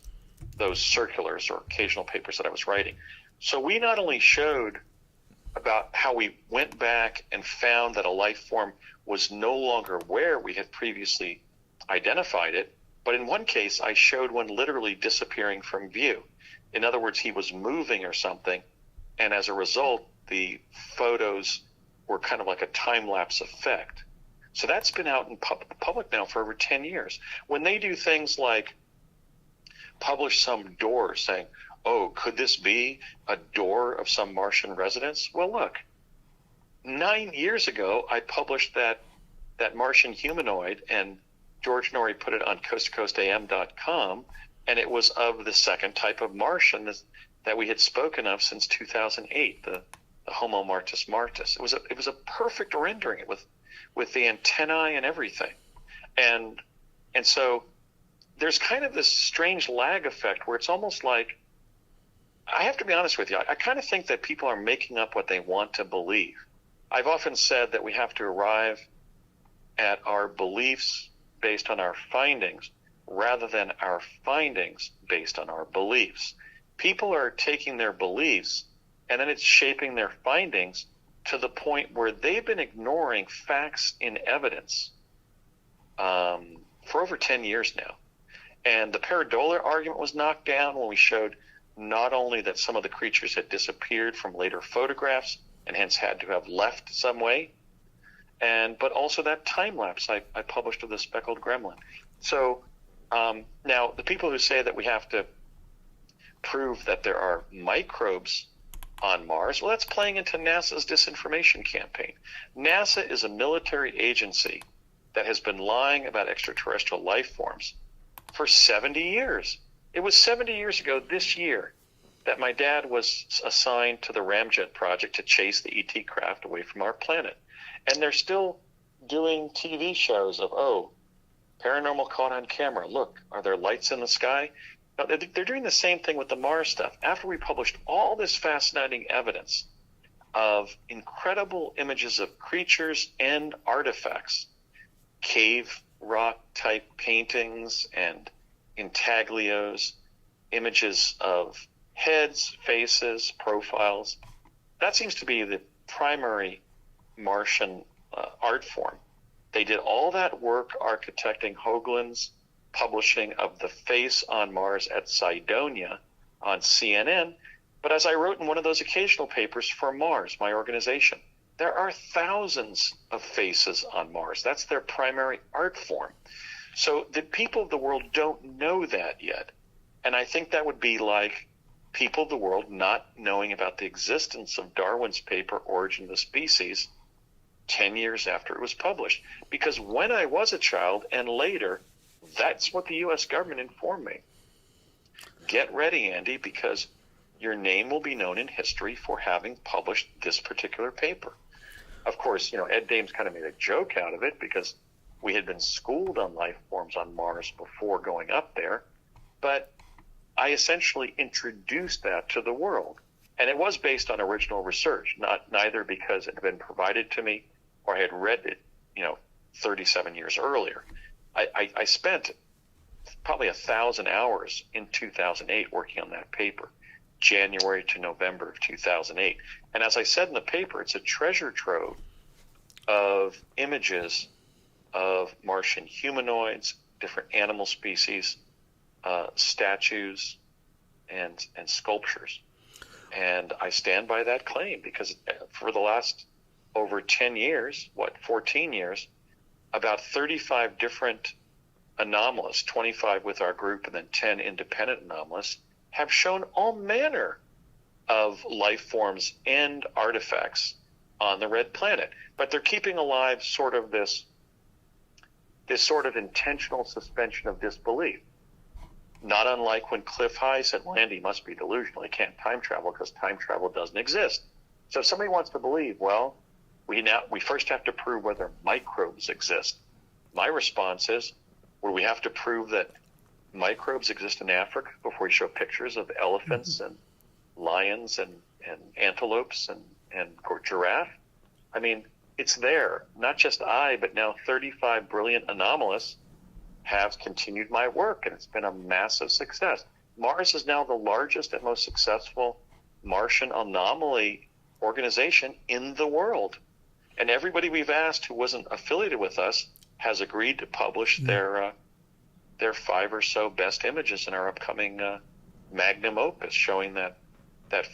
those circulars or occasional papers that I was writing. So we not only showed about how we went back and found that a life form was no longer where we had previously identified it, but in one case I showed one literally disappearing from view. In other words, he was moving or something, and as a result, the photos were kind of like a time-lapse effect. So that's been out in public now for over 10 years. When they do things like publish some door saying, oh, could this be a door of some Martian residence? Well, look, 9 years ago, I published that Martian humanoid, and George Norrie put it on coasttocoastam.com, and it was of the second type of Martian that we had spoken of since 2008, the Homo martis martis. It was a perfect rendering with the antennae and everything. And so there's kind of this strange lag effect where it's almost like, I have to be honest with you, I kind of think that people are making up what they want to believe. I've often said that we have to arrive at our beliefs based on our findings rather than our findings based on our beliefs. People are taking their beliefs and then it's shaping their findings to the point where they've been ignoring facts in evidence for over 10 years now. And the pareidolia argument was knocked down when we showed not only that some of the creatures had disappeared from later photographs and hence had to have left some way, but also that time lapse I published of the speckled gremlin. So now the people who say that we have to prove that there are microbes on Mars, well, that's playing into NASA's disinformation campaign. NASA is a military agency that has been lying about extraterrestrial life forms for 70 years. It was 70 years ago this year that my dad was assigned to the Ramjet project to chase the ET craft away from our planet. And they're still doing TV shows of, oh, paranormal caught on camera. Look, are there lights in the sky? No, they're doing the same thing with the Mars stuff. After we published all this fascinating evidence of incredible images of creatures and artifacts, cave rock type paintings and intaglios, images of heads, faces, profiles, that seems to be the primary Martian art form. They did all that work architecting Hoagland's publishing of the face on Mars at Cydonia on CNN. But as I wrote in one of those occasional papers for Mars, my organization, there are thousands of faces on Mars. That's their primary art form. So the people of the world don't know that yet. And I think that would be like people of the world not knowing about the existence of Darwin's paper, Origin of the Species, 10 years after it was published. Because when I was a child and later, that's what the U.S. government informed me. Get ready, Andy, because your name will be known in history for having published this particular paper. Of course, Ed Dames kind of made a joke out of it because we had been schooled on life forms on Mars before going up there. But I essentially introduced that to the world. And it was based on original research, neither because it had been provided to me or I had read it, 37 years earlier. I spent probably 1,000 hours in 2008 working on that paper, January to November of 2008. And as I said in the paper, it's a treasure trove of images of Martian humanoids, different animal species, statues, and sculptures. And I stand by that claim because for the last over 10 years, 14 years, about 35 different anomalists, 25 with our group and then 10 independent anomalists, have shown all manner of life forms and artifacts on the red planet. But they're keeping alive sort of this sort of intentional suspension of disbelief. Not unlike when Cliff High said, Landy must be delusional. He can't time travel because time travel doesn't exist. So if somebody wants to believe, well, we first have to prove whether microbes exist. My response is, well, we have to prove that microbes exist in Africa before we show pictures of elephants and lions and antelopes and giraffe. I mean, it's there. Not just I, but now 35 brilliant anomalists have continued my work, and it's been a massive success. Mars is now the largest and most successful Martian anomaly organization in the world. And everybody we've asked who wasn't affiliated with us has agreed to publish their 5 or so best images in our upcoming magnum opus, showing that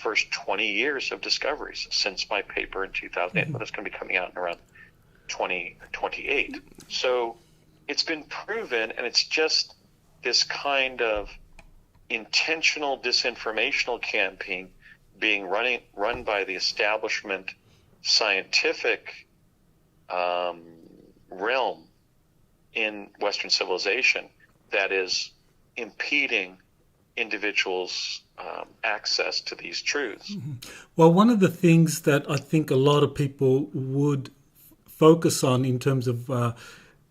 first 20 years of discoveries since my paper in 2008. But it's going to be coming out in around 2028. So it's been proven, and it's just this kind of intentional disinformational campaign being run by the establishment scientific realm in Western civilization that is impeding individuals' access to these truths. Mm-hmm. Well, one of the things that I think a lot of people would focus on in terms of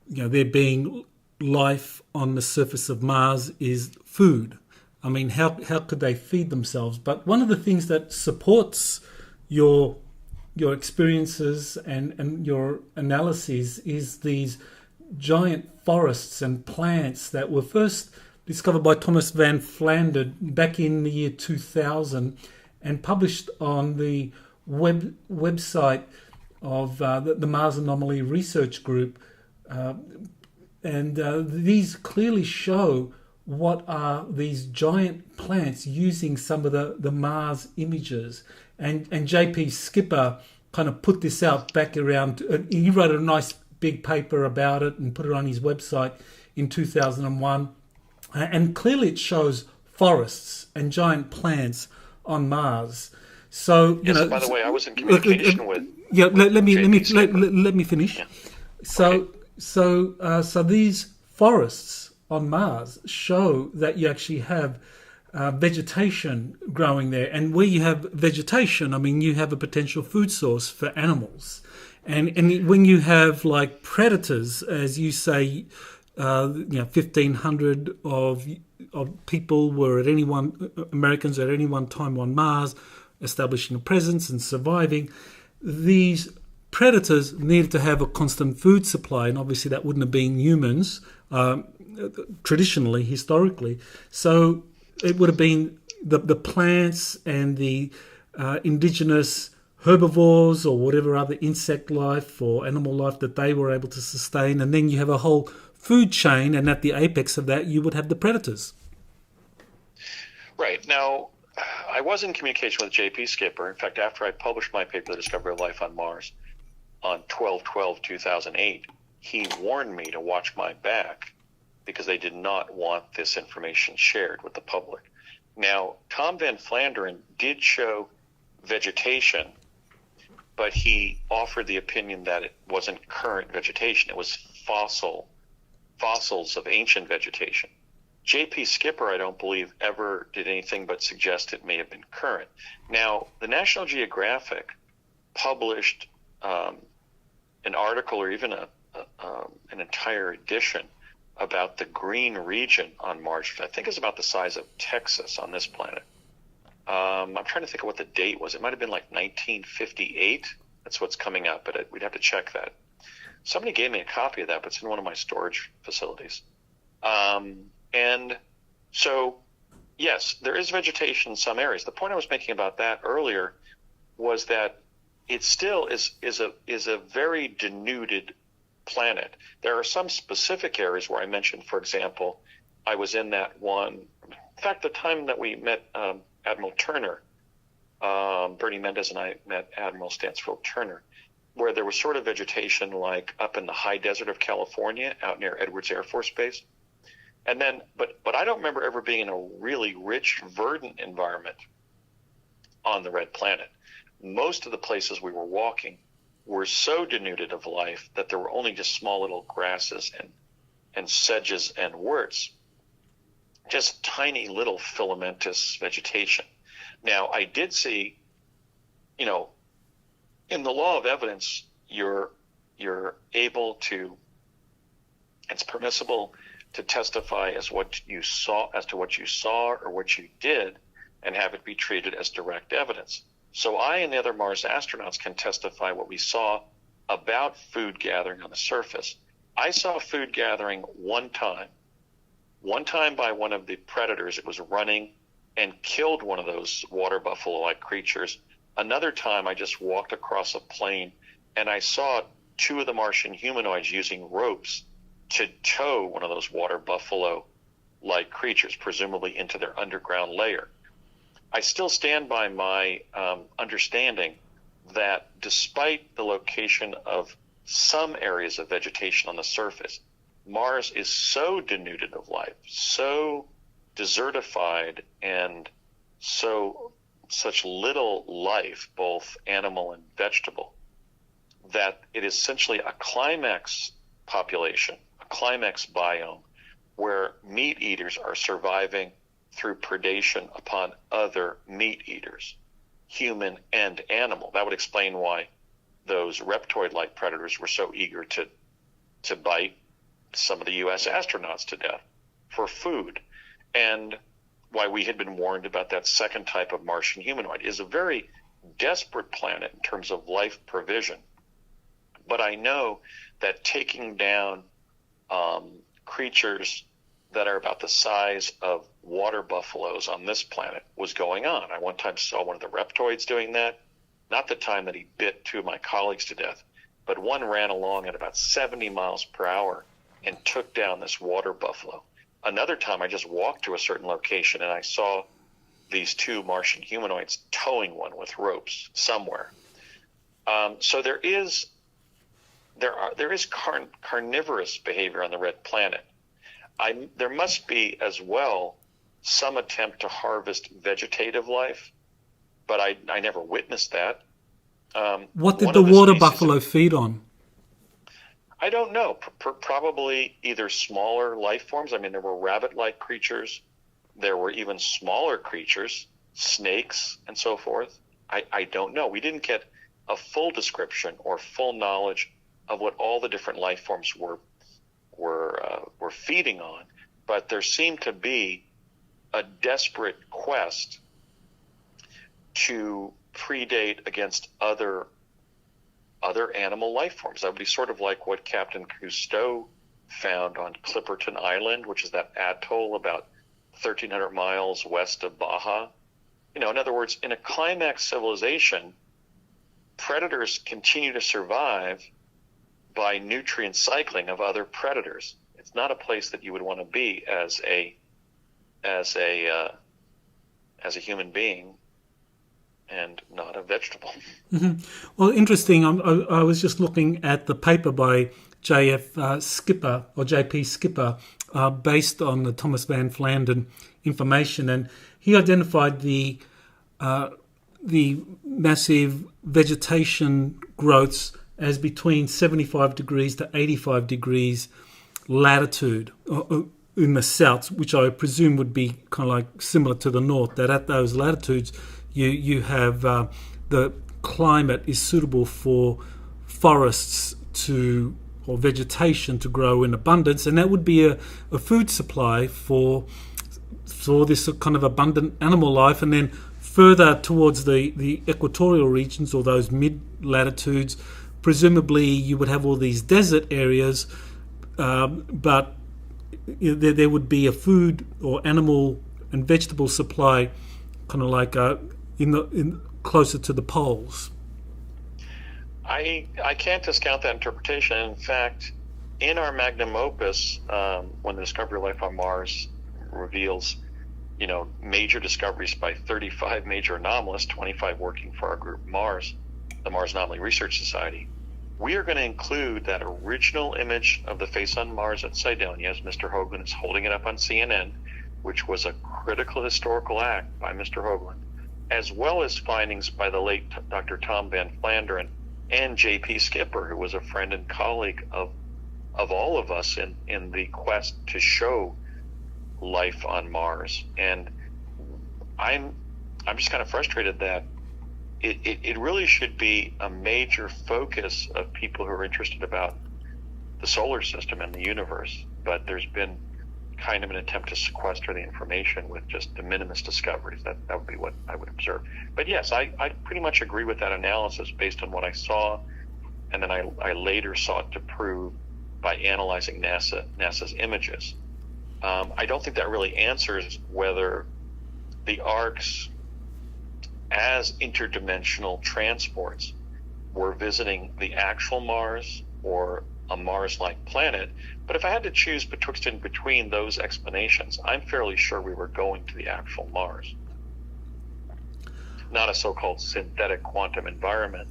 there being life on the surface of Mars is food. I mean, how could they feed themselves? But one of the things that supports your experiences and your analyses is these giant forests and plants that were first discovered by Thomas Van Flandern back in the year 2000 and published on the website of the Mars Anomaly Research Group. These clearly show what are these giant plants using some of the Mars images. And J.P. Skipper kind of put this out back around, he wrote a nice big paper about it and put it on his website in 2001. And clearly it shows forests and giant plants on Mars. So, yes, by the way, I was in communication with... Yeah, let me finish. Yeah. So, okay. So these forests on Mars show that you actually have vegetation growing there, and where you have vegetation, I mean, you have a potential food source for animals, and when you have like predators, as you say, 1,500 of people were at any one Americans at any one time on Mars, establishing a presence and surviving. These predators needed to have a constant food supply, and obviously that wouldn't have been humans traditionally, historically. So it would have been the plants and the indigenous herbivores or whatever other insect life or animal life that they were able to sustain. And then you have a whole food chain, and at the apex of that, you would have the predators. Right. Now, I was in communication with J.P. Skipper. In fact, after I published my paper, The Discovery of Life on Mars, on 12/12/2008, he warned me to watch my back because they did not want this information shared with the public. Now, Tom Van Flandern did show vegetation, but he offered the opinion that it wasn't current vegetation. It was fossils of ancient vegetation. J.P. Skipper, I don't believe, ever did anything but suggest it may have been current. Now, the National Geographic published an article or even an entire edition about the green region on Mars, which I think is about the size of Texas on this planet. I'm trying to think of what the date was. It might have been like 1958. That's what's coming up, but we'd have to check that. Somebody gave me a copy of that, but it's in one of my storage facilities. And so, yes, there is vegetation in some areas. The point I was making about that earlier was that it still is a very denuded planet. There are some specific areas where I mentioned, for example, I was in that one. In fact, the time that we met Admiral Turner, Bernie Mendez and I met Admiral Stansfield Turner, where there was sort of vegetation like up in the high desert of California, out near Edwards Air Force Base. And then, but I don't remember ever being in a really rich, verdant environment on the Red Planet. Most of the places we were walking were so denuded of life that there were only just small little grasses and sedges and worts, just tiny little filamentous vegetation. Now, I did see, in the law of evidence, you're able to, it's permissible to testify as to what you saw or what you did, and have it be treated as direct evidence. So I and the other Mars astronauts can testify what we saw about food gathering on the surface. I saw food gathering one time by one of the predators. It was running and killed one of those water buffalo-like creatures. Another time I just walked across a plain and I saw two of the Martian humanoids using ropes to tow one of those water buffalo-like creatures, presumably into their underground lair. I still stand by my understanding that despite the location of some areas of vegetation on the surface, Mars is so denuded of life, so desertified and such little life, both animal and vegetable, that it is essentially a climax population, a climax biome, where meat eaters are surviving through predation upon other meat eaters, human and animal. That would explain why those reptoid-like predators were so eager to bite some of the U.S. astronauts to death for food, and why we had been warned about that second type of Martian humanoid. It is a very desperate planet in terms of life provision. But I know that taking down creatures that are about the size of water buffaloes on this planet was going on. I one time saw one of the reptoids doing that, not the time that he bit two of my colleagues to death, but one ran along at about 70 miles per hour and took down this water buffalo. Another time I just walked to a certain location and I saw these two Martian humanoids towing one with ropes somewhere. So there is carnivorous behavior on the red planet. There must be as well some attempt to harvest vegetative life, but I never witnessed that. What did the water buffalo feed on? I don't know. Probably either smaller life forms. I mean, there were rabbit-like creatures. There were even smaller creatures, snakes and so forth. I don't know. We didn't get a full description or full knowledge of what all the different life forms were feeding on, but there seemed to be a desperate quest to predate against other animal life forms. That would be sort of like what Captain Cousteau found on Clipperton Island, which is that atoll about 1,300 miles west of Baja. In other words, in a climax civilization, predators continue to survive by nutrient cycling of other predators. It's not a place that you would want to be as a human being, and not a vegetable. Mm-hmm. Well, interesting. I was just looking at the paper by J.P. Skipper, based on the Thomas Van Flandern information, and he identified the massive vegetation growths as between 75 degrees to 85 degrees latitude in the south, which I presume would be kind of like similar to the north, that at those latitudes you have the climate is suitable for forests or vegetation to grow in abundance, and that would be a food supply for this kind of abundant animal life. And then further towards the equatorial regions or those mid-latitudes, presumably you would have all these desert areas, but there would be a food or animal and vegetable supply kind of like in closer to the poles. I can't discount that interpretation. In fact, in our magnum opus, when the Discovery of Life on Mars reveals, major discoveries by 35 major anomalists, 25 working for our group Mars, the Mars Anomaly Research Society, we are going to include that original image of the face on Mars at Cydonia, as Mr. Hoagland is holding it up on CNN, which was a critical historical act by Mr. Hoagland, as well as findings by the late Dr. Tom Van Flandern and J.P. Skipper, who was a friend and colleague of all of us in the quest to show life on Mars. And I'm just kind of frustrated that it really should be a major focus of people who are interested about the solar system and the universe, but there's been kind of an attempt to sequester the information with just de minimis discoveries. That would be what I would observe. But yes, I pretty much agree with that analysis based on what I saw, and then I later sought to prove by analyzing NASA's images. I don't think that really answers whether the arcs as interdimensional transports were visiting the actual Mars or a Mars-like planet. But if I had to choose betwixt and between those explanations, I'm fairly sure we were going to the actual Mars, not a so-called synthetic quantum environment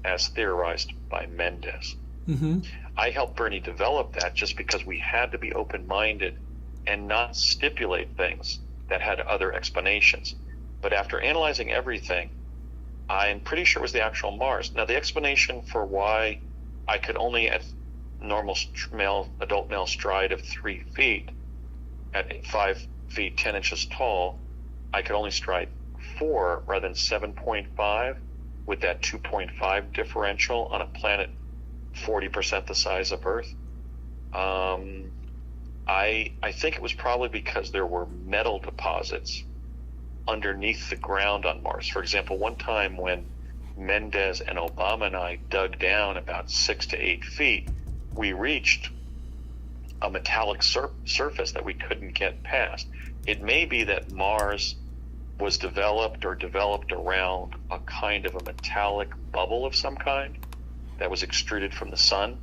as theorized by Mendez. Mm-hmm. I helped Bernie develop that just because we had to be open-minded and not stipulate things that had other explanations. But after analyzing everything, I'm pretty sure it was the actual Mars. Now, the explanation for why I could only, at normal adult male stride of 3 feet, at 5 feet 10 inches tall, I could only stride 4 rather than 7.5 with that 2.5 differential on a planet 40% the size of Earth. I think it was probably because there were metal deposits underneath the ground on Mars. For example, one time when Mendez and Obama and I dug down about 6 to 8 feet, we reached a metallic surface that we couldn't get past. It may be that Mars was developed around a kind of a metallic bubble of some kind that was extruded from the sun.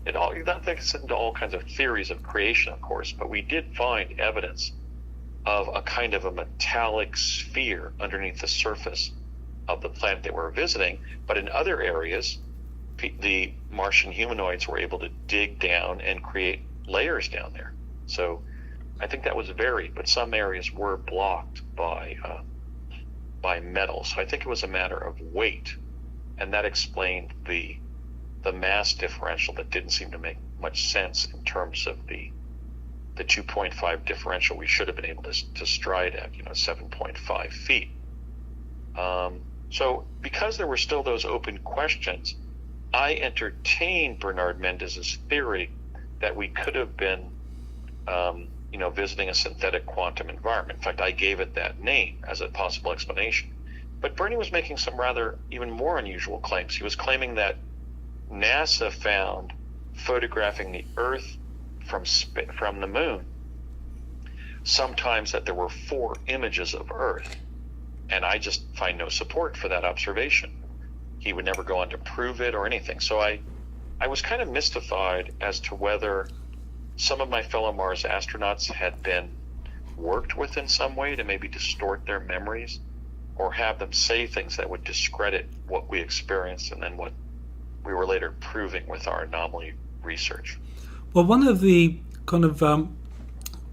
That gets into all kinds of theories of creation, of course, but we did find evidence of a kind of a metallic sphere underneath the surface of the planet that we're visiting. But in other areas, the Martian humanoids were able to dig down and create layers down there. So I think that was varied, but some areas were blocked by metal. So I think it was a matter of weight, and that explained the mass differential that didn't seem to make much sense in terms of the 2.5 differential we should have been able to stride at, 7.5 feet. So because there were still those open questions, I entertained Bernard Mendez's theory that we could have been, visiting a synthetic quantum environment. In fact, I gave it that name as a possible explanation. But Bernie was making some rather even more unusual claims. He was claiming that NASA found, photographing the Earth from the moon, sometimes that there were 4 images of Earth. And I just find no support for that observation. He would never go on to prove it or anything. So I was kind of mystified as to whether some of my fellow Mars astronauts had been worked with in some way to maybe distort their memories or have them say things that would discredit what we experienced and then what we were later proving with our anomaly research. Well, one of the kind of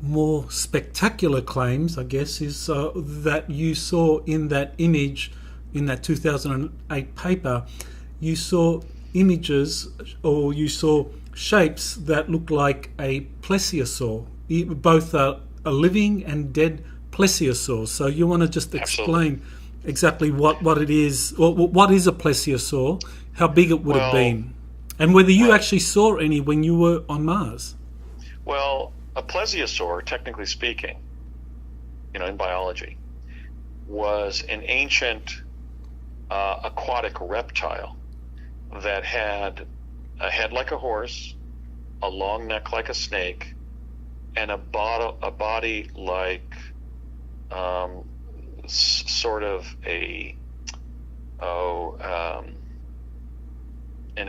more spectacular claims, I guess, is that you saw in that image, in that 2008 paper, you saw images or you saw shapes that looked like a plesiosaur, both a living and dead plesiosaur. So you want to just explain exactly what it is, or what is a plesiosaur, how big it would have been, and whether you actually saw any when you were on Mars. Well, a plesiosaur, technically speaking, in biology, was an ancient aquatic reptile that had a head like a horse, a long neck like a snake, and a body like sort of an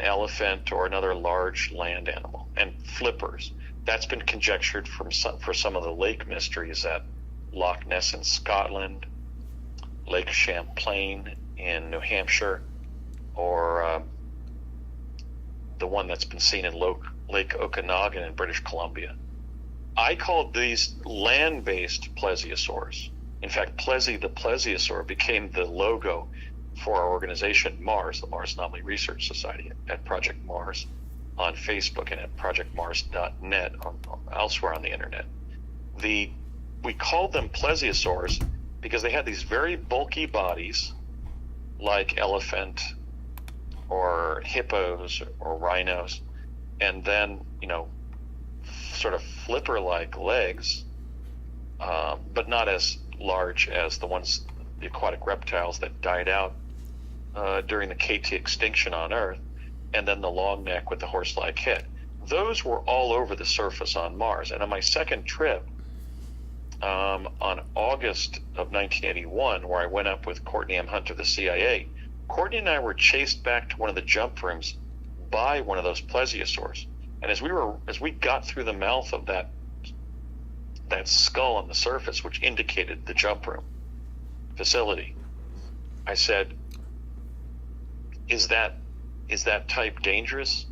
elephant or another large land animal, and flippers. That's been conjectured for some of the lake mysteries at Loch Ness in Scotland, Lake Champlain in New Hampshire, or the one that's been seen in Lake Okanagan in British Columbia. I called these land-based plesiosaurs. In fact, Plessy the plesiosaur became the logo for our organization Mars, the Mars Anomaly Research Society, at Project Mars on Facebook and at projectmars.net elsewhere on the internet. We called them plesiosaurs because they had these very bulky bodies like elephant or hippos or rhinos, and then sort of flipper-like legs, but not as large as the aquatic reptiles that died out during the KT extinction on Earth, and then the long neck with the horse-like head. Those were all over the surface on Mars. And on my second trip, on August of 1981, where I went up with Courtney M. Hunter, the CIA, Courtney and I were chased back to one of the jump rooms by one of those plesiosaurs. And as we got through the mouth of that skull on the surface, which indicated the jump room facility, I said, is that type dangerous?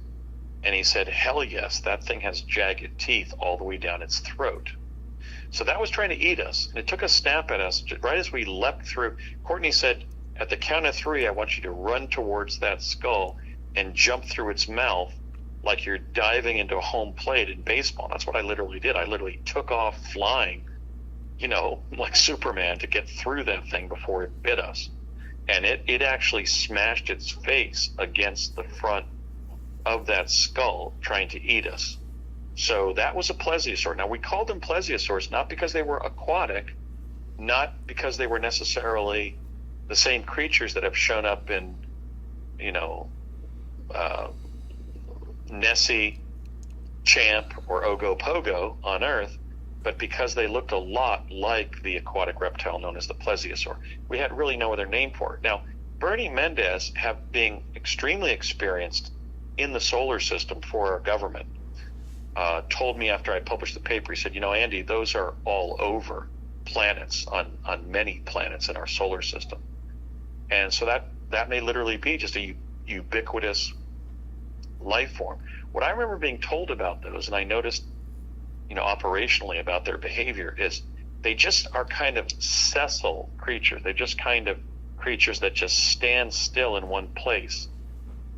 And he said, hell yes, that thing has jagged teeth all the way down its throat. So that was trying to eat us, and it took a snap at us right as we leapt through. Courtney said, at the count of 3, I want you to run towards that skull and jump through its mouth like you're diving into a home plate in baseball. That's what I literally did. I literally took off flying, like Superman, to get through that thing before it bit us. And it actually smashed its face against the front of that skull trying to eat us. So that was a plesiosaur. Now, we called them plesiosaurs not because they were aquatic, not because they were necessarily the same creatures that have shown up in, Nessie, Champ, or Ogopogo on Earth, but because they looked a lot like the aquatic reptile known as the plesiosaur. We had really no other name for it. Now, Bernie Mendez, being extremely experienced in the solar system for our government, told me after I published the paper, he said, Andy, those are all over planets, on many planets in our solar system. And so that may literally be just a ubiquitous life form. What I remember being told about those, and I noticed, operationally about their behavior, is they just are kind of sessile creatures. They're just kind of creatures that just stand still in one place.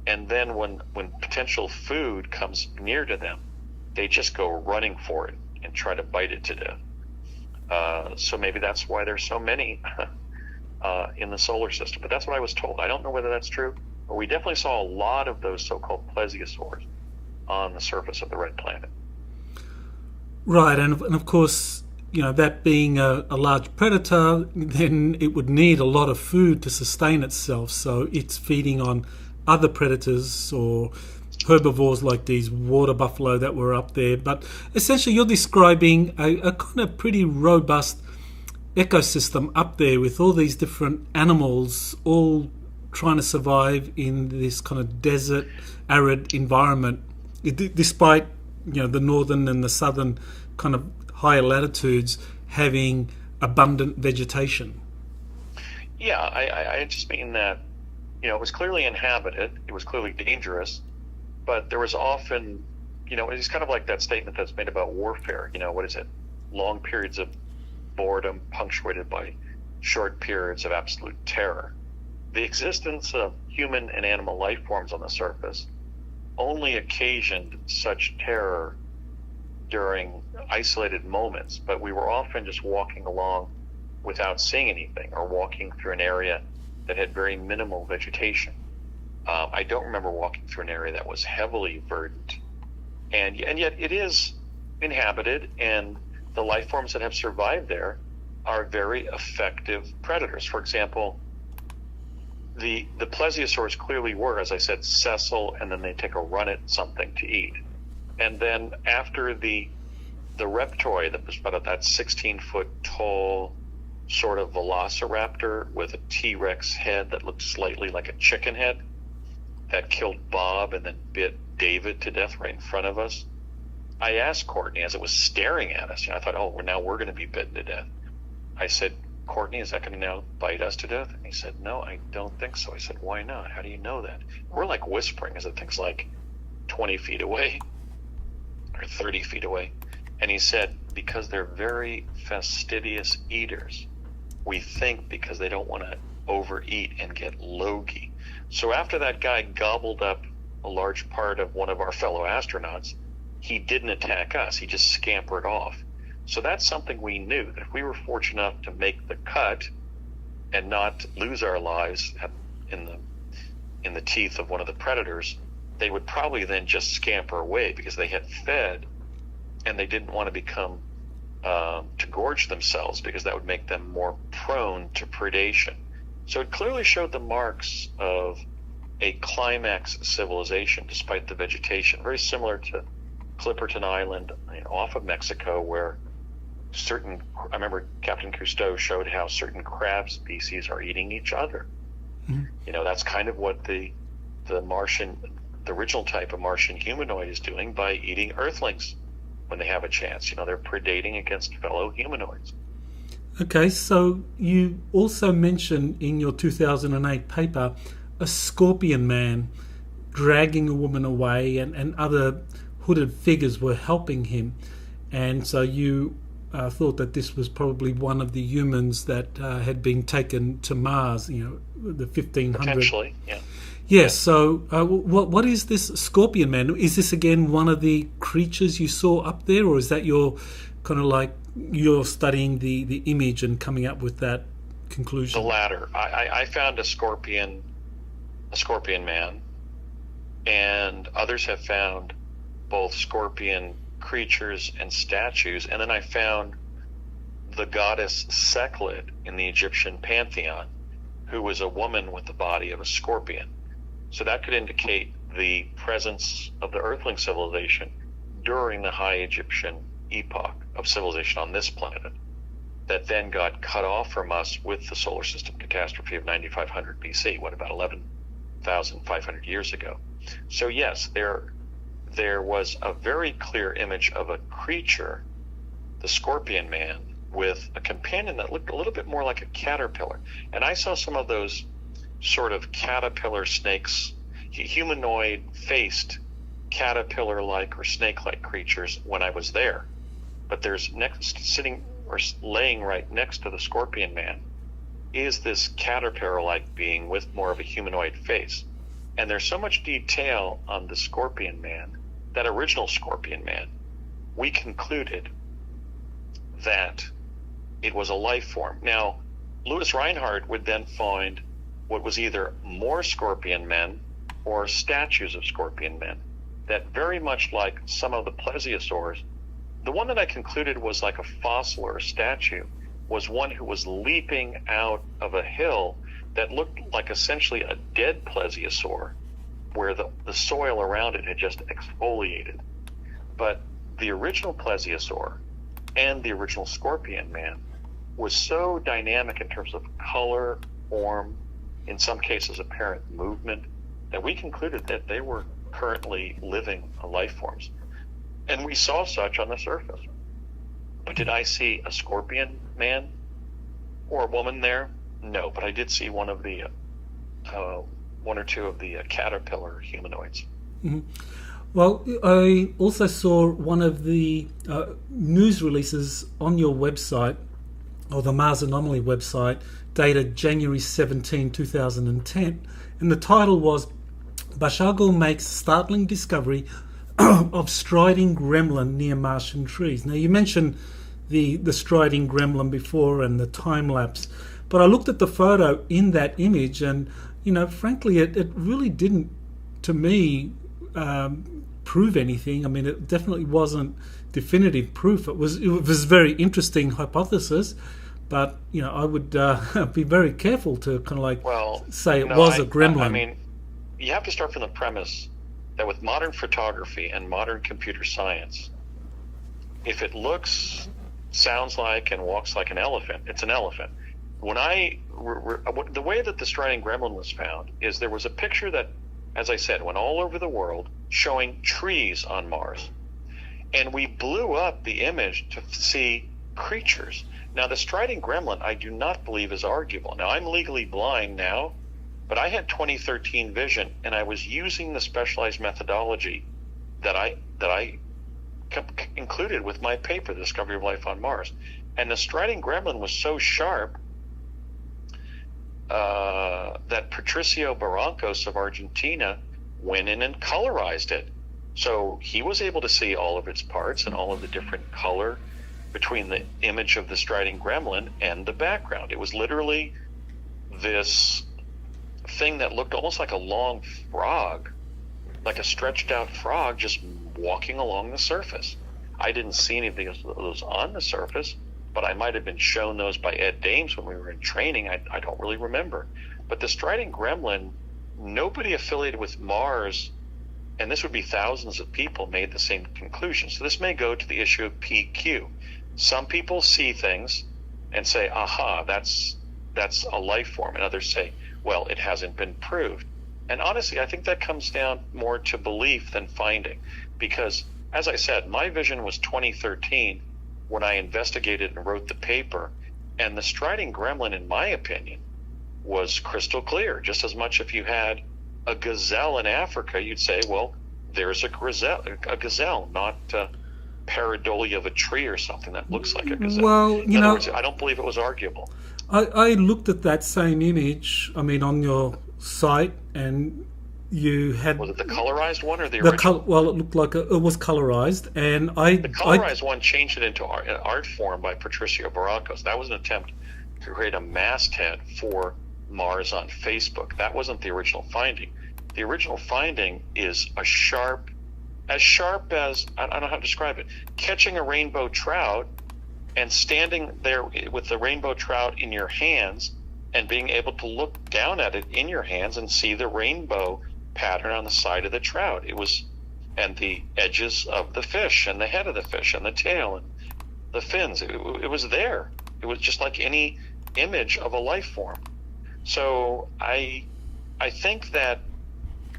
And then when potential food comes near to them, they just go running for it and try to bite it to death. So maybe that's why there's so many in the solar system. But that's what I was told. I don't know whether that's true, but we definitely saw a lot of those so-called plesiosaurs on the surface of the red planet. Right, and of course, that being a large predator, then it would need a lot of food to sustain itself. So it's feeding on other predators or herbivores like these water buffalo that were up there. But essentially you're describing a kind of pretty robust ecosystem up there with all these different animals all trying to survive in this kind of desert, arid environment, despite the northern and the southern kind of higher latitudes having abundant vegetation. Yeah, I just mean that, it was clearly inhabited, it was clearly dangerous, but there was often, it's kind of like that statement that's made about warfare, what is it? Long periods of boredom punctuated by short periods of absolute terror. The existence of human and animal life forms on the surface only occasioned such terror during isolated moments, but we were often just walking along without seeing anything, or walking through an area that had very minimal vegetation. I don't remember walking through an area that was heavily verdant, and yet it is inhabited, and the life forms that have survived there are very effective predators. For example, the plesiosaurs clearly were, as I said, sessile, and then they take a run at something to eat. And then after the reptoid that was about that 16-foot tall sort of velociraptor with a T-Rex head that looked slightly like a chicken head that killed Bob and then bit David to death right in front of us, I asked Courtney as it was staring at us, I thought, now we're going to be bitten to death. I said, Courtney, is that going to now bite us to death? And he said, no, I don't think so. I said, why not? How do you know that? We're like whispering as the thing's like 20 feet away or 30 feet away. And he said, because they're very fastidious eaters. We think because they don't want to overeat and get logy. So after that guy gobbled up a large part of one of our fellow astronauts, he didn't attack us. He just scampered off. So that's something we knew, that if we were fortunate enough to make the cut and not lose our lives in the teeth of one of the predators, they would probably then just scamper away because they had fed and they didn't want to become to gorge themselves, because that would make them more prone to predation. So it clearly showed the marks of a climax civilization despite the vegetation, very similar to Clipperton Island off of Mexico, where I remember Captain Cousteau showed how certain crab species are eating each other. Mm-hmm. That's kind of what the Martian, the original type of Martian humanoid is doing by eating Earthlings when they have a chance. They're predating against fellow humanoids. Okay, so you also mentioned in your 2008 paper a scorpion man dragging a woman away, and other hooded figures were helping him. And so you thought that this was probably one of the humans that had been taken to Mars, the 1500. Potentially, yeah. Yes, so what is this Scorpion Man? Is this again one of the creatures you saw up there, or is that your kind of like you're studying the image and coming up with that conclusion? The latter. I found a scorpion man, and others have found both scorpion creatures and statues, and then I found the goddess Seklet in the Egyptian pantheon, who was a woman with the body of a scorpion. So that could indicate the presence of the Earthling civilization during the High Egyptian epoch of civilization on this planet, that then got cut off from us with the solar system catastrophe of 9500 BC, about 11,500 years ago. So yes, there was a very clear image of a creature, the Scorpion Man, with a companion that looked a little bit more like a caterpillar. And I saw some of those sort of caterpillar snakes, humanoid-faced caterpillar-like or snake-like creatures when I was there. But there's sitting or laying right next to the Scorpion Man is this caterpillar-like being with more of a humanoid face. And there's so much detail on the Scorpion Man, that original Scorpion Man, we concluded that it was a life form. Now, Louis Reinhardt would then find what was either more scorpion men or statues of scorpion men that very much like some of the plesiosaurs. The one that I concluded was like a fossil or a statue was one who was leaping out of a hill that looked like essentially a dead plesiosaur, where the soil around it had just exfoliated. But the original plesiosaur and the original scorpion man was so dynamic in terms of color, form, in some cases apparent movement, that we concluded that they were currently living life forms. And we saw such on the surface. But did I see a scorpion man or a woman there? No, but I did see one or two of the caterpillar humanoids. Mm-hmm. Well, I also saw one of the news releases on your website, or the Mars Anomaly website, dated January 17, 2010, and the title was Bashago Makes Startling Discovery of Striding Gremlin Near Martian Trees. Now, you mentioned the striding gremlin before and the time lapse, but I looked at the photo in that image and, frankly, it really didn't, to me, prove anything. I mean, it definitely wasn't definitive proof. It was a very interesting hypothesis, but I would be very careful to kind of say it was a gremlin. I mean, you have to start from the premise that with modern photography and modern computer science, if it looks, sounds like, and walks like an elephant, it's an elephant. When the way that the striding gremlin was found is there was a picture that, as I said, went all over the world showing trees on Mars. And we blew up the image to see creatures. Now, the striding gremlin, I do not believe is arguable. Now, I'm legally blind now, but I had 2013 vision, and I was using the specialized methodology that I included with my paper, The Discovery of Life on Mars. And the striding gremlin was so sharp that Patricio Barrancos of Argentina went in and colorized it. So he was able to see all of its parts and all of the different color between the image of the striding gremlin and the background. It was literally this thing that looked almost like a long frog, like a stretched out frog just walking along the surface. I didn't see any of those on the surface, but I might have been shown those by Ed Dames when we were in training. I don't really remember. But the striding gremlin, nobody affiliated with Mars, and this would be thousands of people, made the same conclusion. So this may go to the issue of PQ. Some people see things and say, aha, that's a life form. And others say, well, it hasn't been proved. And honestly, I think that comes down more to belief than finding. Because, as I said, my vision was 2013 when I investigated and wrote the paper. And the striding gremlin, in my opinion, was crystal clear. Just as much if you had a gazelle in Africa, you'd say, well, there's a gazelle, not pareidolia of a tree or something that looks like a gazelle. Well, In other words, I don't believe it was arguable. I looked at that same image, on your site, and you had... Was it the colorized one or the original? Well, it looked like it was colorized, and The colorized one changed it into an art form by Patricio Barrancos. That was an attempt to create a masthead for Mars on Facebook. That wasn't the original finding. The original finding is as sharp as, I don't know how to describe it, catching a rainbow trout and standing there with the rainbow trout in your hands and being able to look down at it in your hands and see the rainbow pattern on the side of the trout. And the edges of the fish and the head of the fish and the tail and the fins. It was there. It was just like any image of a life form. So I think that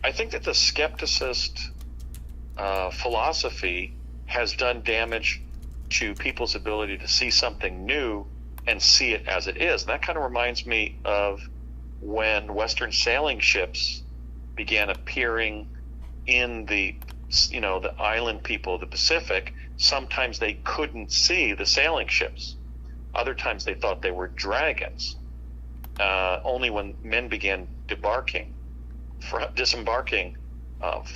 the skepticist philosophy has done damage to people's ability to see something new and see it as it is. And that kind of reminds me of when Western sailing ships began appearing in the island people of the Pacific. Sometimes they couldn't see the sailing ships. Other times they thought they were dragons. Only when men began disembarking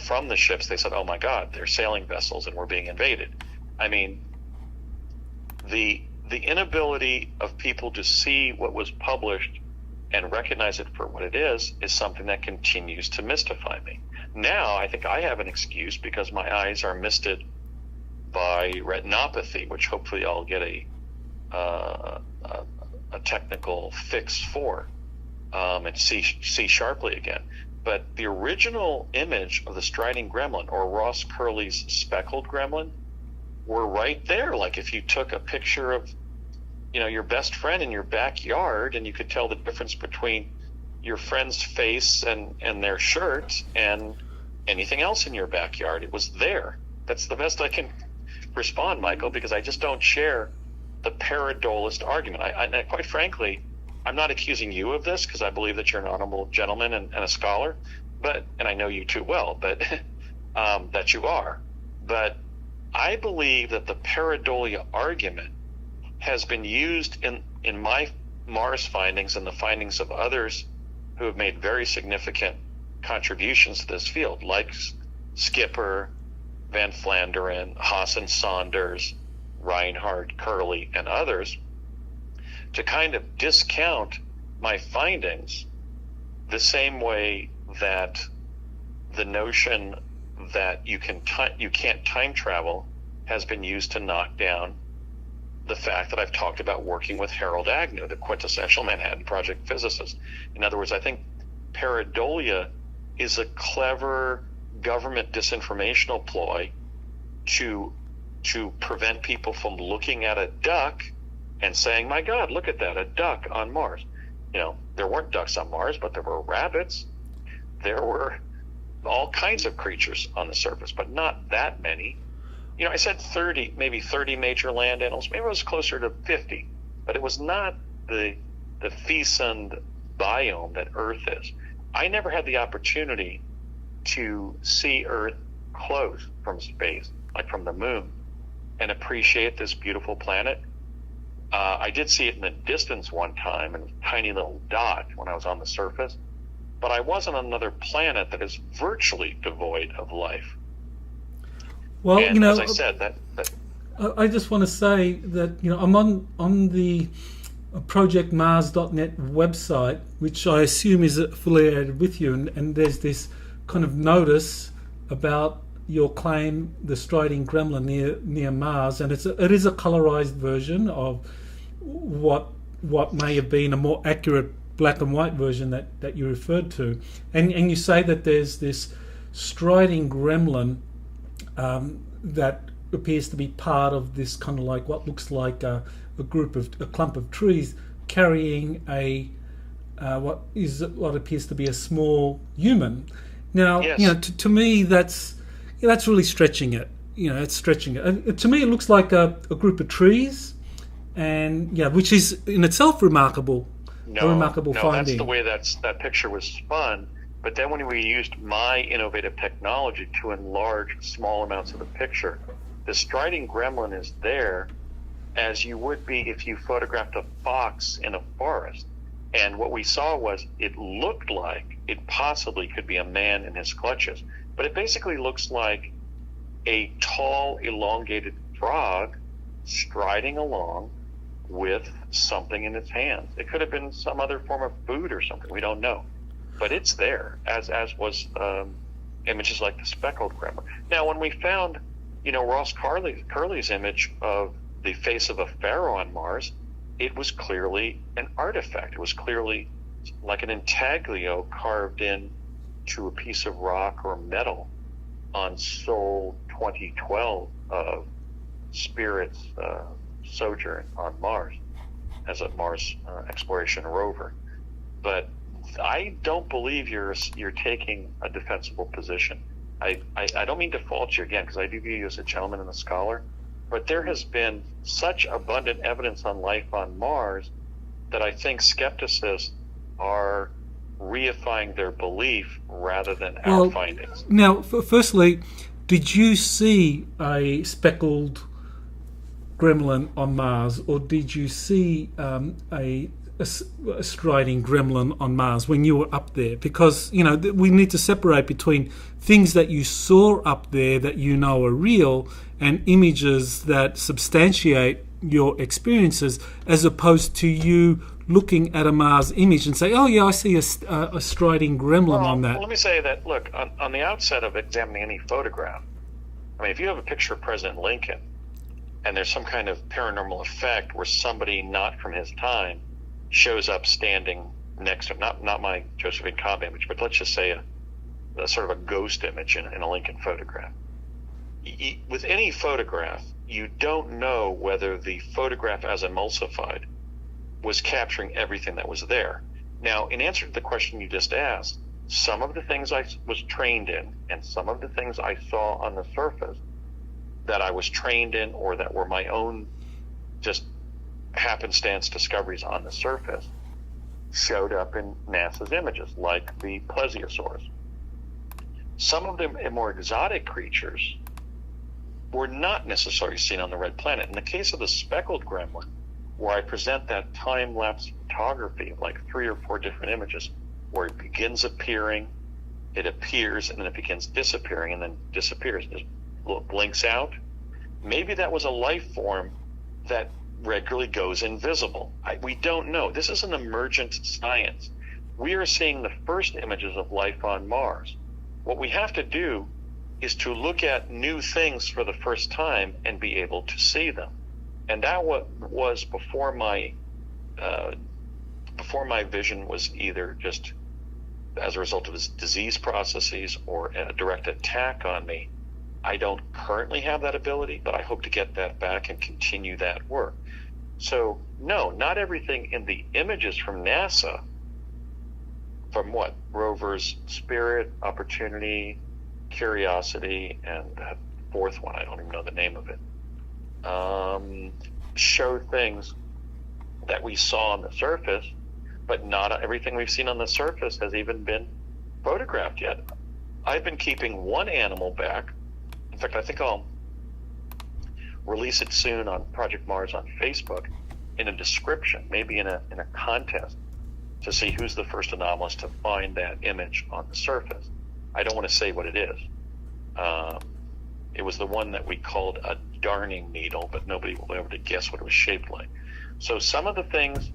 from the ships, they said, "Oh my God, they're sailing vessels and we're being invaded." I mean, the inability of people to see what was published and recognize it for what it is something that continues to mystify me. Now, I think I have an excuse because my eyes are misted by retinopathy, which hopefully I'll get a technical fix for, and see sharply again. But the original image of the striding gremlin, or Ross Curley's speckled gremlin, were right there. Like if you took a picture of your best friend in your backyard, and you could tell the difference between your friend's face and their shirt and anything else in your backyard. It was there. That's the best I can respond, Michael, because I just don't share the pareidolist argument. I quite frankly, I'm not accusing you of this, because I believe that you're an honorable gentleman and a scholar, and I know you too well, but that you are. But I believe that the pareidolia argument has been used in my Mars findings and the findings of others who have made very significant contributions to this field, like Skipper, Van Flanderen, Haas and Saunders, Reinhardt, Curley, and others, to kind of discount my findings the same way that the notion that you can't time travel has been used to knock down the fact that I've talked about working with Harold Agnew, the quintessential Manhattan Project physicist. In other words, I think pareidolia is a clever government disinformational ploy to prevent people from looking at a duck and saying, "My God, look at that, a duck on Mars." There weren't ducks on Mars, but there were rabbits. There were all kinds of creatures on the surface, but not that many. I said 30 major land animals. Maybe it was closer to 50, but it was not the feasand biome that Earth is. I never had the opportunity to see Earth close from space, like from the moon, and appreciate this beautiful planet. I did see it in the distance one time, in a tiny little dot when I was on the surface, but I wasn't on another planet that is virtually devoid of life. Well, and as I said, that I just want to say that I'm on the projectmars.net website, which I assume is affiliated with you, and there's this kind of notice about your claim, the striding gremlin near Mars, and it is a colorized version of what may have been a more accurate black and white version that you referred to, and you say that there's this striding gremlin that appears to be part of this kind of like what looks like a clump of trees carrying what appears to be a small human. Now, yes. To me that's really stretching it. It's stretching it. To me, it looks like a group of trees, and which is in itself remarkable. A remarkable finding. That's the way that picture was spun. But then when we used my innovative technology to enlarge small amounts of the picture, the striding gremlin is there as you would be if you photographed a fox in a forest. And what we saw was it looked like it possibly could be a man in his clutches, but it basically looks like a tall, elongated frog striding along with something in its hands. It could have been some other form of food or something. We don't know. But it's there, as was images like the speckled gremlin. Now, when we found, Ross Curley's image of the face of a pharaoh on Mars, it was clearly an artifact. It was clearly like an intaglio carved in to a piece of rock or metal on Sol 2012 of Spirit's sojourn on Mars as a Mars exploration rover. But I don't believe you're taking a defensible position. I don't mean to fault you again, because I do view you as a gentleman and a scholar, but there has been such abundant evidence on life on Mars that I think skepticists are reifying their belief rather than our findings. Now, firstly, did you see a speckled gremlin on Mars, or did you see a striding gremlin on Mars when you were up there? Because, we need to separate between things that you saw up there that are real and images that substantiate your experiences, as opposed to you looking at a Mars image and say, oh yeah, I see a striding gremlin on that. Well, let me say that, look, on the outset of examining any photograph, if you have a picture of President Lincoln and there's some kind of paranormal effect where somebody not from his time shows up standing next to him, not my Josephine Cobb image, but let's just say a sort of a ghost image in a Lincoln photograph. With any photograph, you don't know whether the photograph as emulsified was capturing everything that was there. Now, in answer to the question you just asked, some of the things I was trained in and some of the things I saw on the surface that I was trained in or that were my own just happenstance discoveries on the surface showed up in NASA's images, like the plesiosaurs. Some of the more exotic creatures were not necessarily seen on the red planet. In the case of the speckled gremlin, where I present that time-lapse photography of like 3 or 4 different images, where it begins appearing, it appears, and then it begins disappearing, and then disappears, just blinks out. Maybe that was a life form that regularly goes invisible. We don't know. This is an emergent science. We are seeing the first images of life on Mars. What we have to do is to look at new things for the first time and be able to see them. And that was before my vision was either just as a result of disease processes or a direct attack on me. I don't currently have that ability, but I hope to get that back and continue that work. So, no, not everything in the images from NASA, from what? Rovers Spirit, Opportunity, Curiosity, and that fourth one, I don't even know the name of it, show things that we saw on the surface, but not everything we've seen on the surface has even been photographed yet. I've been keeping one animal back. In fact, I think I'll release it soon on Project Mars on Facebook in a description, maybe in a contest, to see who's the first anomalous to find that image on the surface. I don't want to say what it is. It was the one that we called a darning needle, but nobody will be able to guess what it was shaped like. So some of the things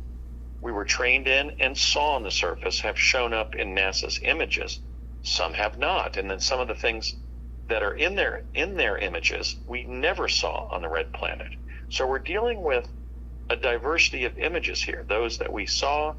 we were trained in and saw on the surface have shown up in NASA's images. Some have not. And then some of the things that are in their images we never saw on the red planet. So we're dealing with a diversity of images here, those that we saw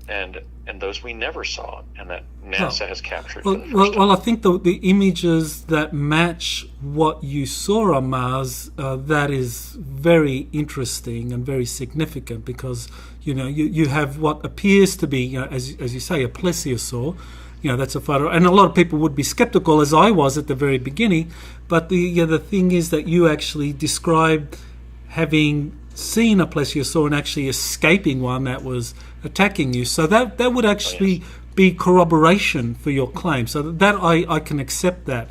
and those we never saw, and that NASA has captured for the first time. Well, I think the images that match what you saw on Mars, that is very interesting and very significant, because you have what appears to be, as you say, a plesiosaur. That's a photo, and a lot of people would be skeptical, as I was at the very beginning. But the thing is that you actually described having seen a plesiosaur and actually escaping one that was attacking you. So that would actually be corroboration for your claim. So that I can accept that.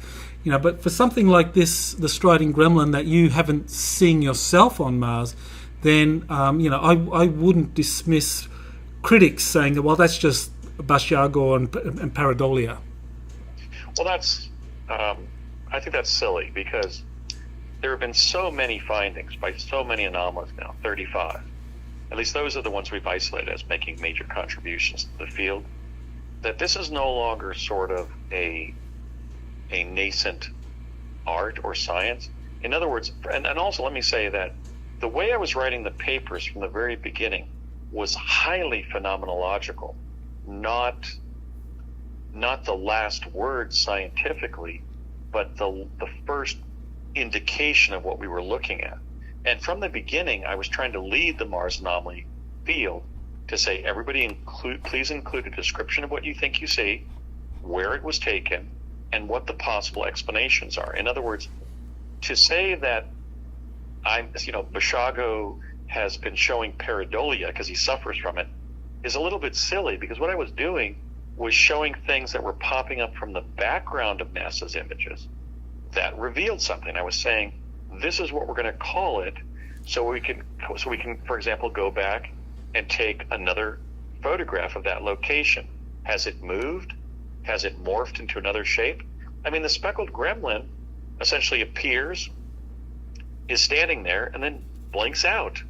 But for something like this, the striding gremlin that you haven't seen yourself on Mars, then I wouldn't dismiss critics saying, well, that's just Basiago and pareidolia. Well, that's I think that's silly, because there have been so many findings by so many anomalies now, 35. At least those are the ones we've isolated as making major contributions to the field, that this is no longer sort of a nascent art or science. In other words, and also let me say that the way I was writing the papers from the very beginning was highly phenomenological, not the last word scientifically, but the first indication of what we were looking at. And from the beginning, I was trying to lead the Mars anomaly field to say, everybody please include a description of what you think you see, where it was taken, and what the possible explanations are. In other words, to say that Basiago has been showing pareidolia because he suffers from it is a little bit silly, because what I was doing was showing things that were popping up from the background of NASA's images that revealed something. I was saying, this is what we're going to call it, so we can, for example, go back and take another photograph of that location. Has it moved? Has it morphed into another shape? I mean, the speckled gremlin essentially appears, is standing there, and then blinks out.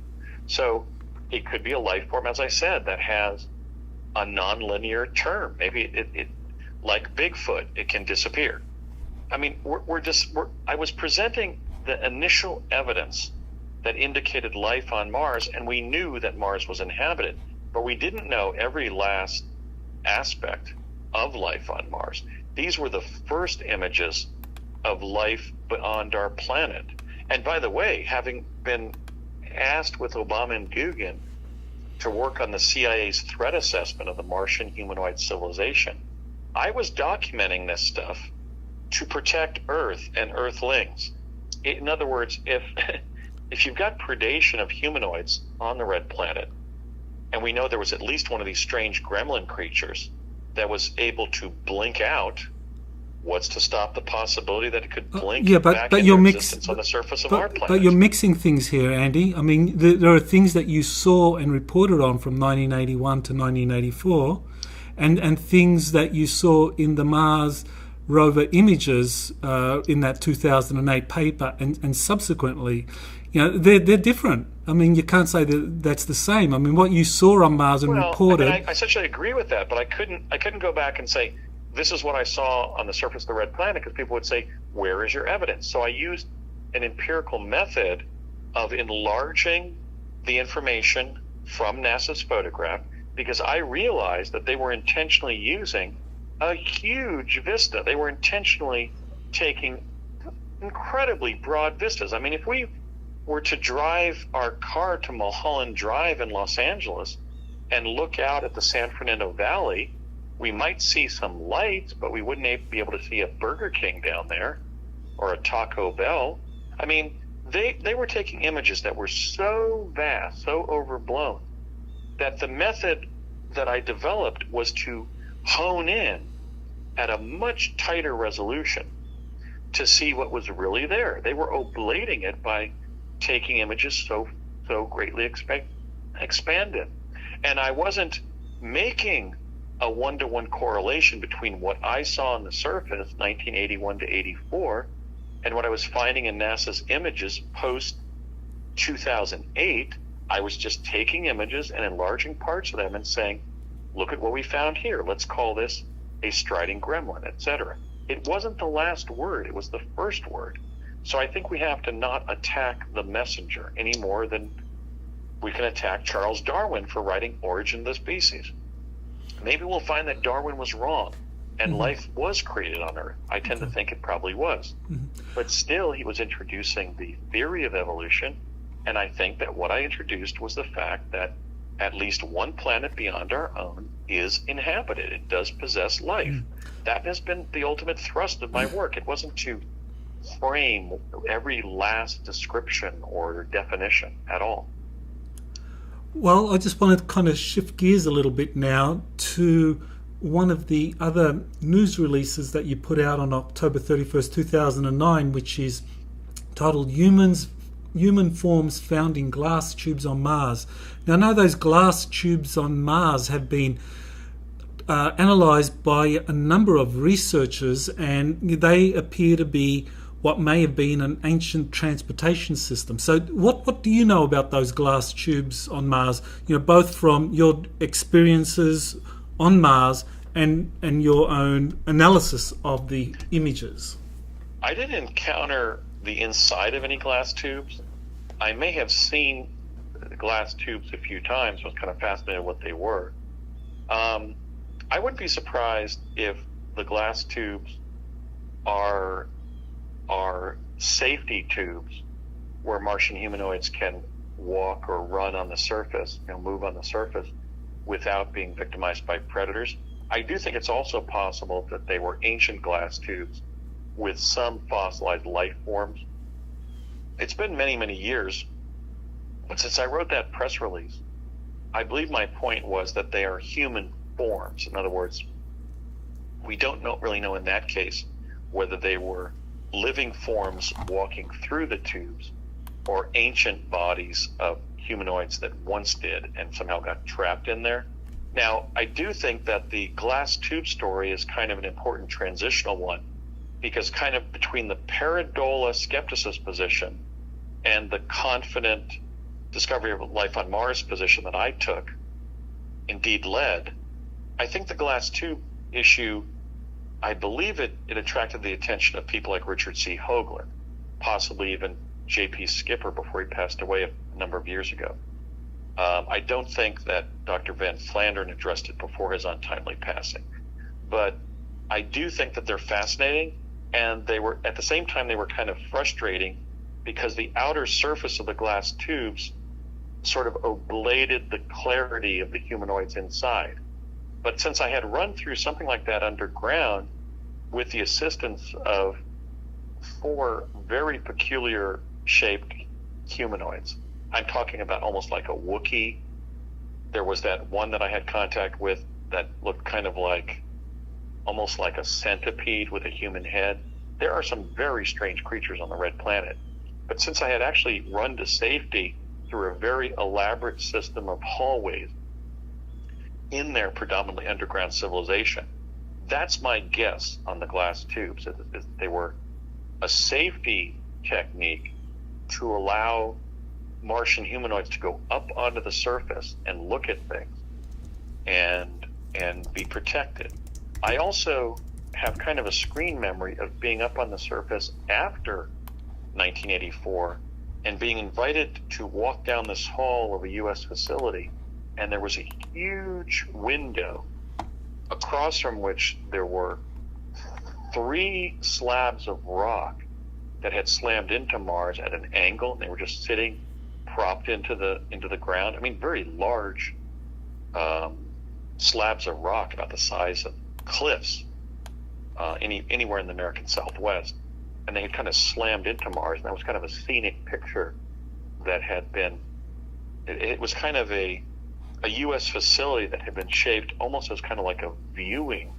So it could be a life form, as I said, that has a nonlinear term. Maybe it like Bigfoot, it can disappear. I mean, I was presenting the initial evidence that indicated life on Mars, and we knew that Mars was inhabited, but we didn't know every last aspect of life on Mars. These were the first images of life beyond our planet. And by the way, having been asked with Obama and Guggen to work on the CIA's threat assessment of the Martian humanoid civilization, I was documenting this stuff to protect Earth and Earthlings. In other words, if you've got predation of humanoids on the red planet, and we know there was at least one of these strange gremlin creatures that was able to blink out, what's to stop the possibility that it could blink back into existence on the surface of our planet? But you're mixing things here, Andy. I mean, there are things that you saw and reported on from 1981 to 1984, and things that you saw in the Mars rover images in that 2008 paper and subsequently. They're different. I mean, you can't say that that's the same. I mean, what you saw on Mars and reported... I essentially agree with that, but I couldn't go back and say, this is what I saw on the surface of the red planet, because people would say, where is your evidence? So I used an empirical method of enlarging the information from NASA's photograph, because I realized that they were intentionally using a huge vista. They were intentionally taking incredibly broad vistas. I mean, if we were to drive our car to Mulholland Drive in Los Angeles and look out at the San Fernando Valley, we might see some lights, but we wouldn't be able to see a Burger King down there or a Taco Bell. I mean, they were taking images that were so vast, so overblown, that the method that I developed was to hone in at a much tighter resolution to see what was really there. They were oblating it by taking images so greatly expanded. And I wasn't making a one-to-one correlation between what I saw on the surface, 1981 to 84, and what I was finding in NASA's images post-2008. I was just taking images and enlarging parts of them and saying, look at what we found here. Let's call this a striding gremlin, etc. It wasn't the last word. It was the first word. So I think we have to not attack the messenger any more than we can attack Charles Darwin for writing Origin of the Species. Maybe we'll find that Darwin was wrong and life was created on Earth. I tend to think it probably was. But still, he was introducing the theory of evolution, and I think that what I introduced was the fact that at least one planet beyond our own is inhabited. It does possess life. That has been the ultimate thrust of my work. It wasn't to frame every last description or definition at all. Well, I just want to kind of shift gears a little bit now to one of the other news releases that you put out on October 31st, 2009, which is titled Human Forms Found in Glass Tubes on Mars. Now, I know those glass tubes on Mars have been analysed by a number of researchers, and they appear to be what may have been an ancient transportation system. So what do you know about those glass tubes on Mars, both from your experiences on Mars and your own analysis of the images? I didn't encounter the inside of any glass tubes. I may have seen glass tubes a few times. I was kind of fascinated what they were. I wouldn't be surprised if the glass tubes are safety tubes where Martian humanoids can walk or run on the surface, move on the surface without being victimized by predators. I do think it's also possible that they were ancient glass tubes with some fossilized life forms. It's been many, many years, but since I wrote that press release, I believe my point was that they are human forms. In other words, we don't really know in that case whether they were living forms walking through the tubes or ancient bodies of humanoids that once did and somehow got trapped in there. Now, I do think that the glass tube story is kind of an important transitional one, because kind of between the pareidolia skepticist position and the confident discovery of life on Mars position that I took, indeed led, I think the glass tube issue, I believe it attracted the attention of people like Richard C. Hoagland, possibly even J.P. Skipper before he passed away a number of years ago. I don't think that Dr. Van Flandern addressed it before his untimely passing. But I do think that they're fascinating, and they were, at the same time, they were kind of frustrating because the outer surface of the glass tubes sort of oblated the clarity of the humanoids inside. But since I had run through something like that underground with the assistance of 4 very peculiar shaped humanoids, I'm talking about almost like a Wookiee. There was that one that I had contact with that looked kind of like, almost like a centipede with a human head. There are some very strange creatures on the Red Planet. But since I had actually run to safety through a very elaborate system of hallways in their predominantly underground civilization, that's my guess on the glass tubes. They were a safety technique to allow Martian humanoids to go up onto the surface and look at things and be protected. I also have kind of a screen memory of being up on the surface after 1984 and being invited to walk down this hall of a U.S. facility, and there was a huge window across from which there were 3 slabs of rock that had slammed into Mars at an angle, and they were just sitting propped into the ground. I mean, very large slabs of rock about the size of cliffs anywhere in the American Southwest, and they had kind of slammed into Mars, and that was kind of a scenic picture that had been. It was kind of a U.S. facility that had been shaped almost as kind of like a viewing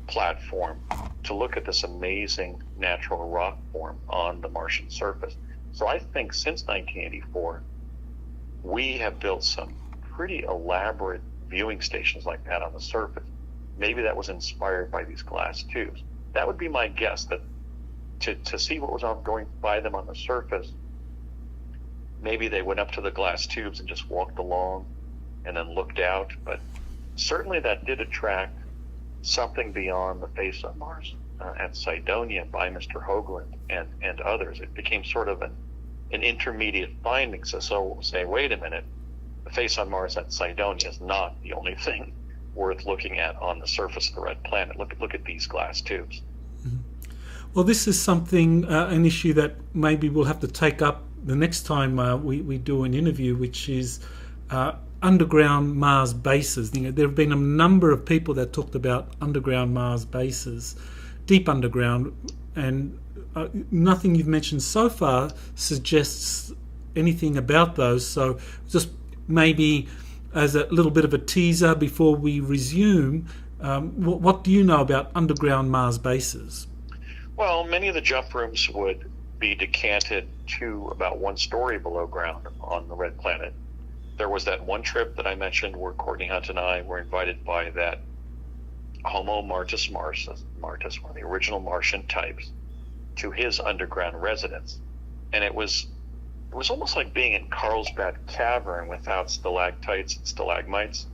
platform to look at this amazing natural rock form on the Martian surface. So I think since 1984, we have built some pretty elaborate viewing stations like that on the surface. Maybe that was inspired by these glass tubes. That would be my guess, that to see what was going by them on the surface, maybe they went up to the glass tubes and just walked along and then looked out. But certainly that did attract something beyond the face of Mars at Cydonia by Mr. Hoagland and others. It became sort of an intermediate finding. So say, wait a minute, the face on Mars at Cydonia is not the only thing worth looking at on the surface of the Red Planet. Look at these glass tubes. Mm-hmm. Well, this is something, an issue that maybe we'll have to take up the next time we do an interview, which is underground Mars bases. There have been a number of people that talked about underground Mars bases, deep underground, and nothing you've mentioned so far suggests anything about those. So just maybe as a little bit of a teaser before we resume, What do you know about underground Mars bases? Well, many of the jump rooms would be decanted to about 1 story below ground on the Red Planet. There was that one trip that I mentioned where Courtney Hunt and I were invited by that Homo Martis, one of the original Martian types, to his underground residence. And it was almost like being in Carlsbad Cavern without stalactites and stalagmites.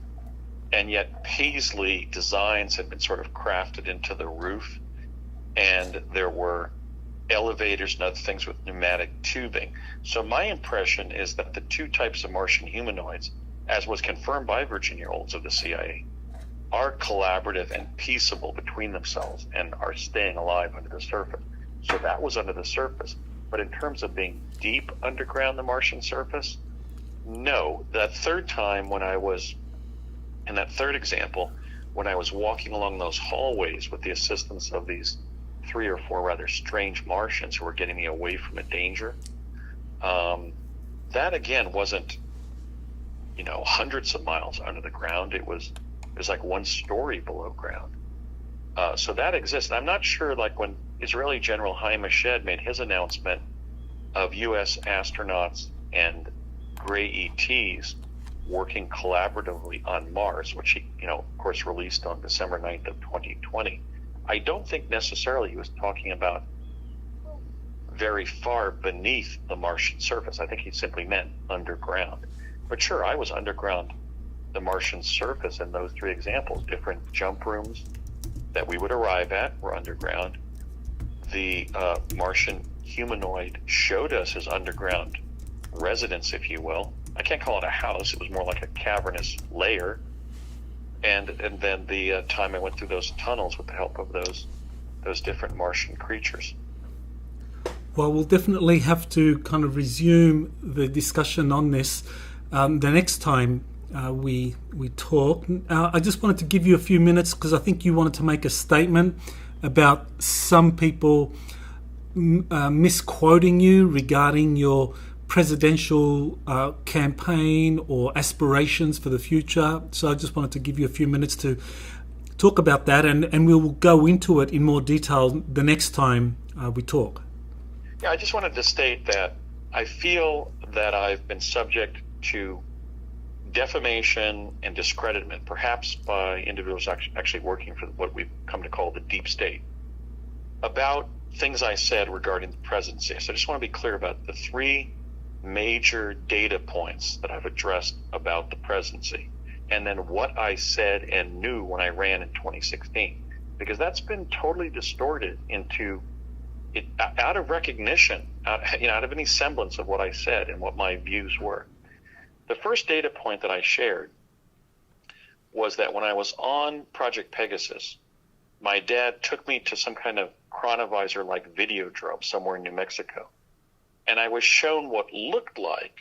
And yet Paisley designs had been sort of crafted into the roof, and there were elevators and other things with pneumatic tubing. So my impression is that the two types of Martian humanoids, as was confirmed by Virginia Olds of the CIA, are collaborative and peaceable between themselves and are staying alive under the surface. So that was under the surface. But in terms of being deep underground the Martian surface, no. That third time when I was, in that third example, when I was walking along those hallways with the assistance of these 3 or 4 rather strange Martians who were getting me away from a danger, that again wasn't, hundreds of miles under the ground. It was like 1 story below ground. So that exists. And I'm not sure, like when Israeli General Chaim Eshed made his announcement of U.S. astronauts and gray ETs working collaboratively on Mars, which he, of course, released on December 9th of 2020. I don't think necessarily he was talking about very far beneath the Martian surface. I think he simply meant underground. But sure, I was underground the Martian surface in those 3 examples. Different jump rooms that we would arrive at were underground. The Martian humanoid showed us his underground residence, if you will. I can't call it a house. It was more like a cavernous lair. And then the time I went through those tunnels with the help of those different Martian creatures. Well, we'll definitely have to kind of resume the discussion on this the next time we talk. I just wanted to give you a few minutes because I think you wanted to make a statement about some people misquoting you regarding your presidential campaign or aspirations for the future. So I just wanted to give you a few minutes to talk about that, and we will go into it in more detail the next time we talk. Yeah, I just wanted to state that I feel that I've been subject to defamation and discreditment, perhaps by individuals actually working for what we've come to call the deep state, about things I said regarding the presidency. So I just want to be clear about the 3 major data points that I've addressed about the presidency, and then what I said and knew when I ran in 2016, because that's been totally distorted into it out of recognition, out of any semblance of what I said and what my views were. The first data point that I shared was that when I was on Project Pegasus, my dad took me to some kind of chronovisor-like videodrome somewhere in New Mexico. And I was shown what looked like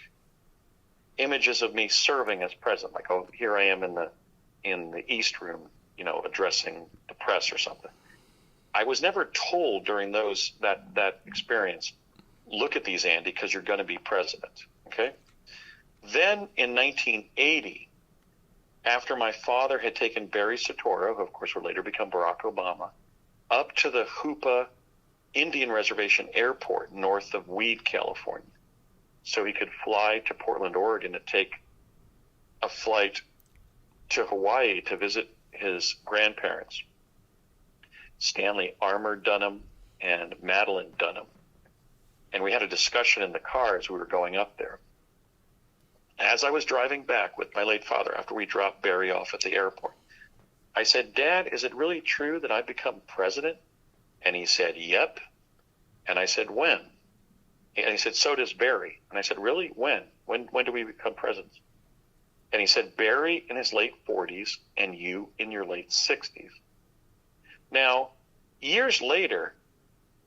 images of me serving as president. Like, oh, here I am in the East Room, addressing the press or something. I was never told during that experience, look at these, Andy, because you're going to be president. Okay? Then in 1980, after my father had taken Barry Soetoro, who of course would later become Barack Obama, up to the Hoopa Indian Reservation Airport north of Weed, California, so he could fly to Portland, Oregon to take a flight to Hawaii to visit his grandparents, Stanley Armour Dunham and Madeline Dunham. And we had a discussion in the car as we were going up there. As I was driving back with my late father after we dropped Barry off at the airport, I said, Dad, is it really true that I've become president? And he said, yep. And I said, when? And he said, so does Barry. And I said, really? When? When do we become presidents? And he said, Barry in his late 40s and you in your late 60s. Now, years later,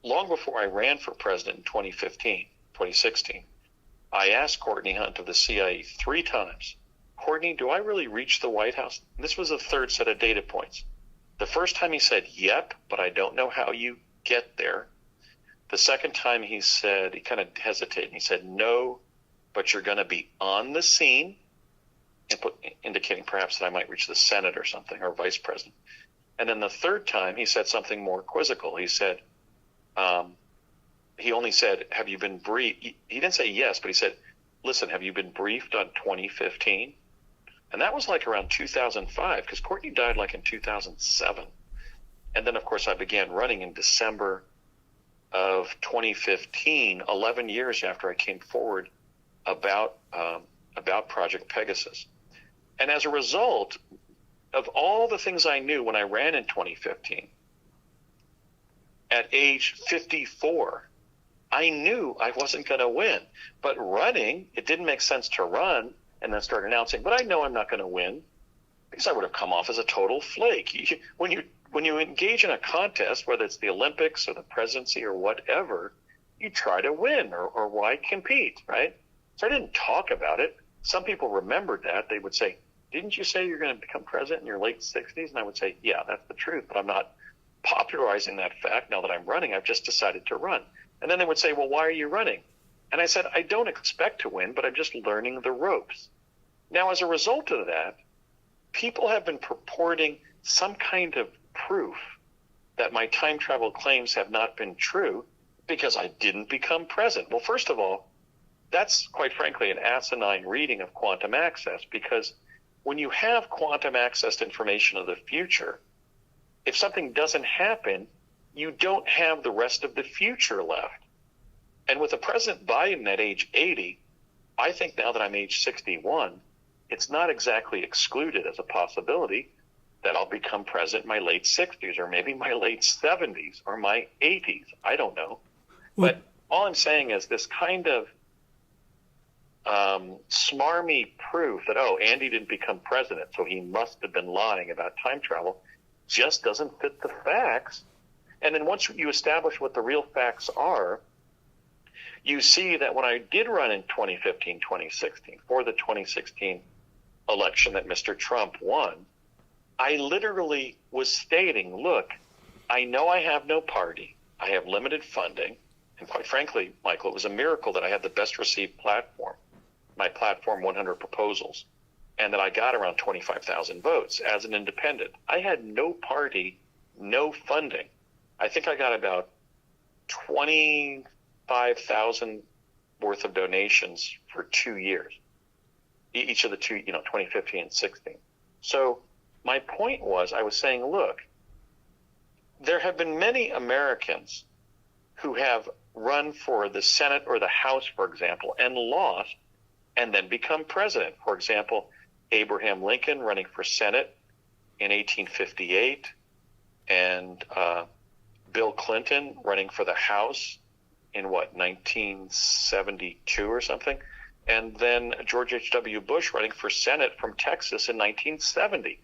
long before I ran for president in 2016, I asked Courtney Hunt of the CIA 3 times, Courtney, do I really reach the White House? And this was the third set of data points. The first time he said, yep, but I don't know how you get there. The second time he said, he kind of hesitated. He said, no, but you're going to be on the scene, indicating perhaps that I might reach the Senate or something, or vice president. And then the third time, he said something more quizzical. He said, he only said, have you been briefed? He didn't say yes, but he said, listen, have you been briefed on 2015? And that was like around 2005, because Courtney died like in 2007. And then, of course, I began running in December of 2015, 11 years after I came forward about Project Pegasus. And as a result of all the things I knew when I ran in 2015, at age 54, I knew I wasn't going to win. But running, it didn't make sense to run and then start announcing, but I know I'm not going to win, because I would have come off as a total flake. When you engage in a contest, whether it's the Olympics or the presidency or whatever, you try to win, or why compete, right? So I didn't talk about it. Some people remembered that. They would say, didn't you say you're going to become president in your late 60s? And I would say, yeah, that's the truth, but I'm not popularizing that fact now that I'm running. I've just decided to run. And then they would say, well, why are you running? And I said, I don't expect to win, but I'm just learning the ropes. Now, as a result of that, people have been purporting some kind of proof that my time travel claims have not been true because I didn't become president. Well, first of all, that's quite frankly an asinine reading of quantum access, because when you have quantum accessed information of the future, if something doesn't happen, you don't have the rest of the future left. And with a President Biden at age 80, I think now that I'm age 61, it's not exactly excluded as a possibility that I'll become president in my late 60s or maybe my late 70s or my 80s. I don't know. Well, but all I'm saying is this kind of smarmy proof that, oh, Andy didn't become president, so he must have been lying about time travel, just doesn't fit the facts. And then once you establish what the real facts are, you see that when I did run in 2015, 2016, for the 2016 election that Mr. Trump won, I literally was stating, look, I know I have no party. I have limited funding. And quite frankly, Michael, it was a miracle that I had the best received platform, my platform 100 proposals, and that I got around 25,000 votes as an independent. I had no party, no funding. I think I got about 25,000 worth of donations for 2 years, each of the two, 2015 and 16. So my point was, I was saying, look, there have been many Americans who have run for the Senate or the House, for example, and lost and then become president. For example, Abraham Lincoln running for Senate in 1858, and Bill Clinton running for the House in 1972 or something, and then George H.W. Bush running for Senate from Texas in 1970.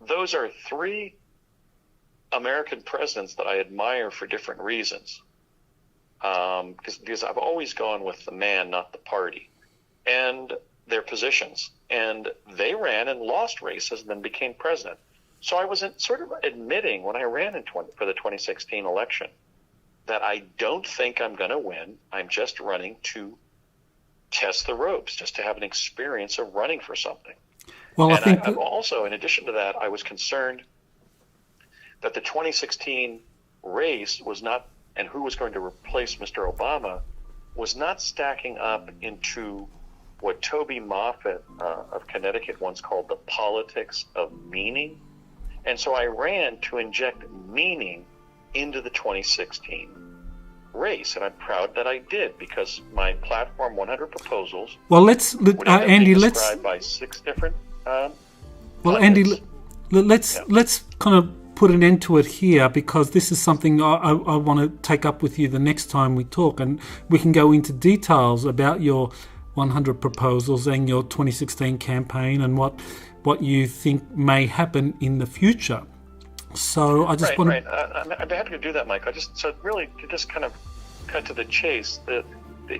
Those are three American presidents that I admire for different reasons, because I've always gone with the man, not the party, and their positions. And they ran and lost races and then became president. So I was sort of admitting when I ran for the 2016 election that I don't think I'm going to win. I'm just running to test the ropes, just to have an experience of running for something. Well, and I think I've also, in addition to that, I was concerned that the 2016 race was not, and who was going to replace Mr. Obama, was not stacking up into what Toby Moffett of Connecticut once called the politics of meaning. And so I ran to inject meaning into the 2016 race, and I'm proud that I did, because my platform 100 proposals. Well, Andy, let's described by 6 different. Well, Andy, let's kind of put an end to it here, because this is something I want to take up with you the next time we talk, and we can go into details about your 100 proposals and your 2016 campaign and what you think may happen in the future. So I just want to... Right. I'd be happy to do that, Mike. To just kind of cut to the chase, the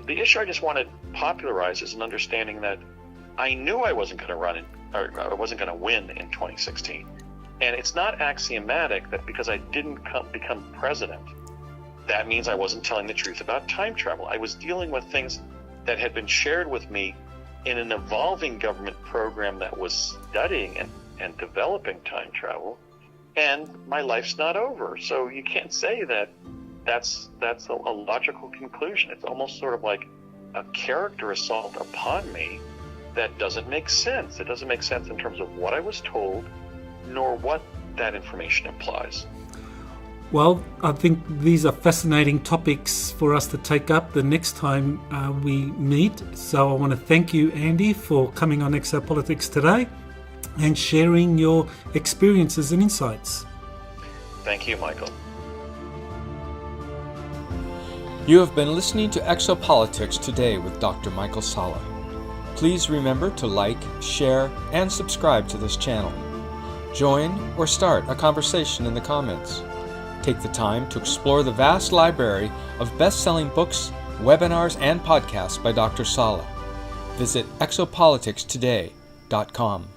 issue I just want to popularize is an understanding that I knew I wasn't going to I wasn't going to win in 2016. And it's not axiomatic that because I didn't become president, that means I wasn't telling the truth about time travel. I was dealing with things that had been shared with me in an evolving government program that was studying and developing time travel. and my life's not over. So you can't say that that's a logical conclusion. It's almost sort of like a character assault upon me that doesn't make sense. It doesn't make sense in terms of what I was told, nor what that information implies. Well, I think these are fascinating topics for us to take up the next time we meet. So I want to thank you, Andy, for coming on Exopolitics today and sharing your experiences and insights. Thank you, Michael. You have been listening to Exopolitics Today with Dr. Michael Salla. Please remember to like, share, and subscribe to this channel. Join or start a conversation in the comments. Take the time to explore the vast library of best-selling books, webinars, and podcasts by Dr. Salla. Visit exopoliticstoday.com.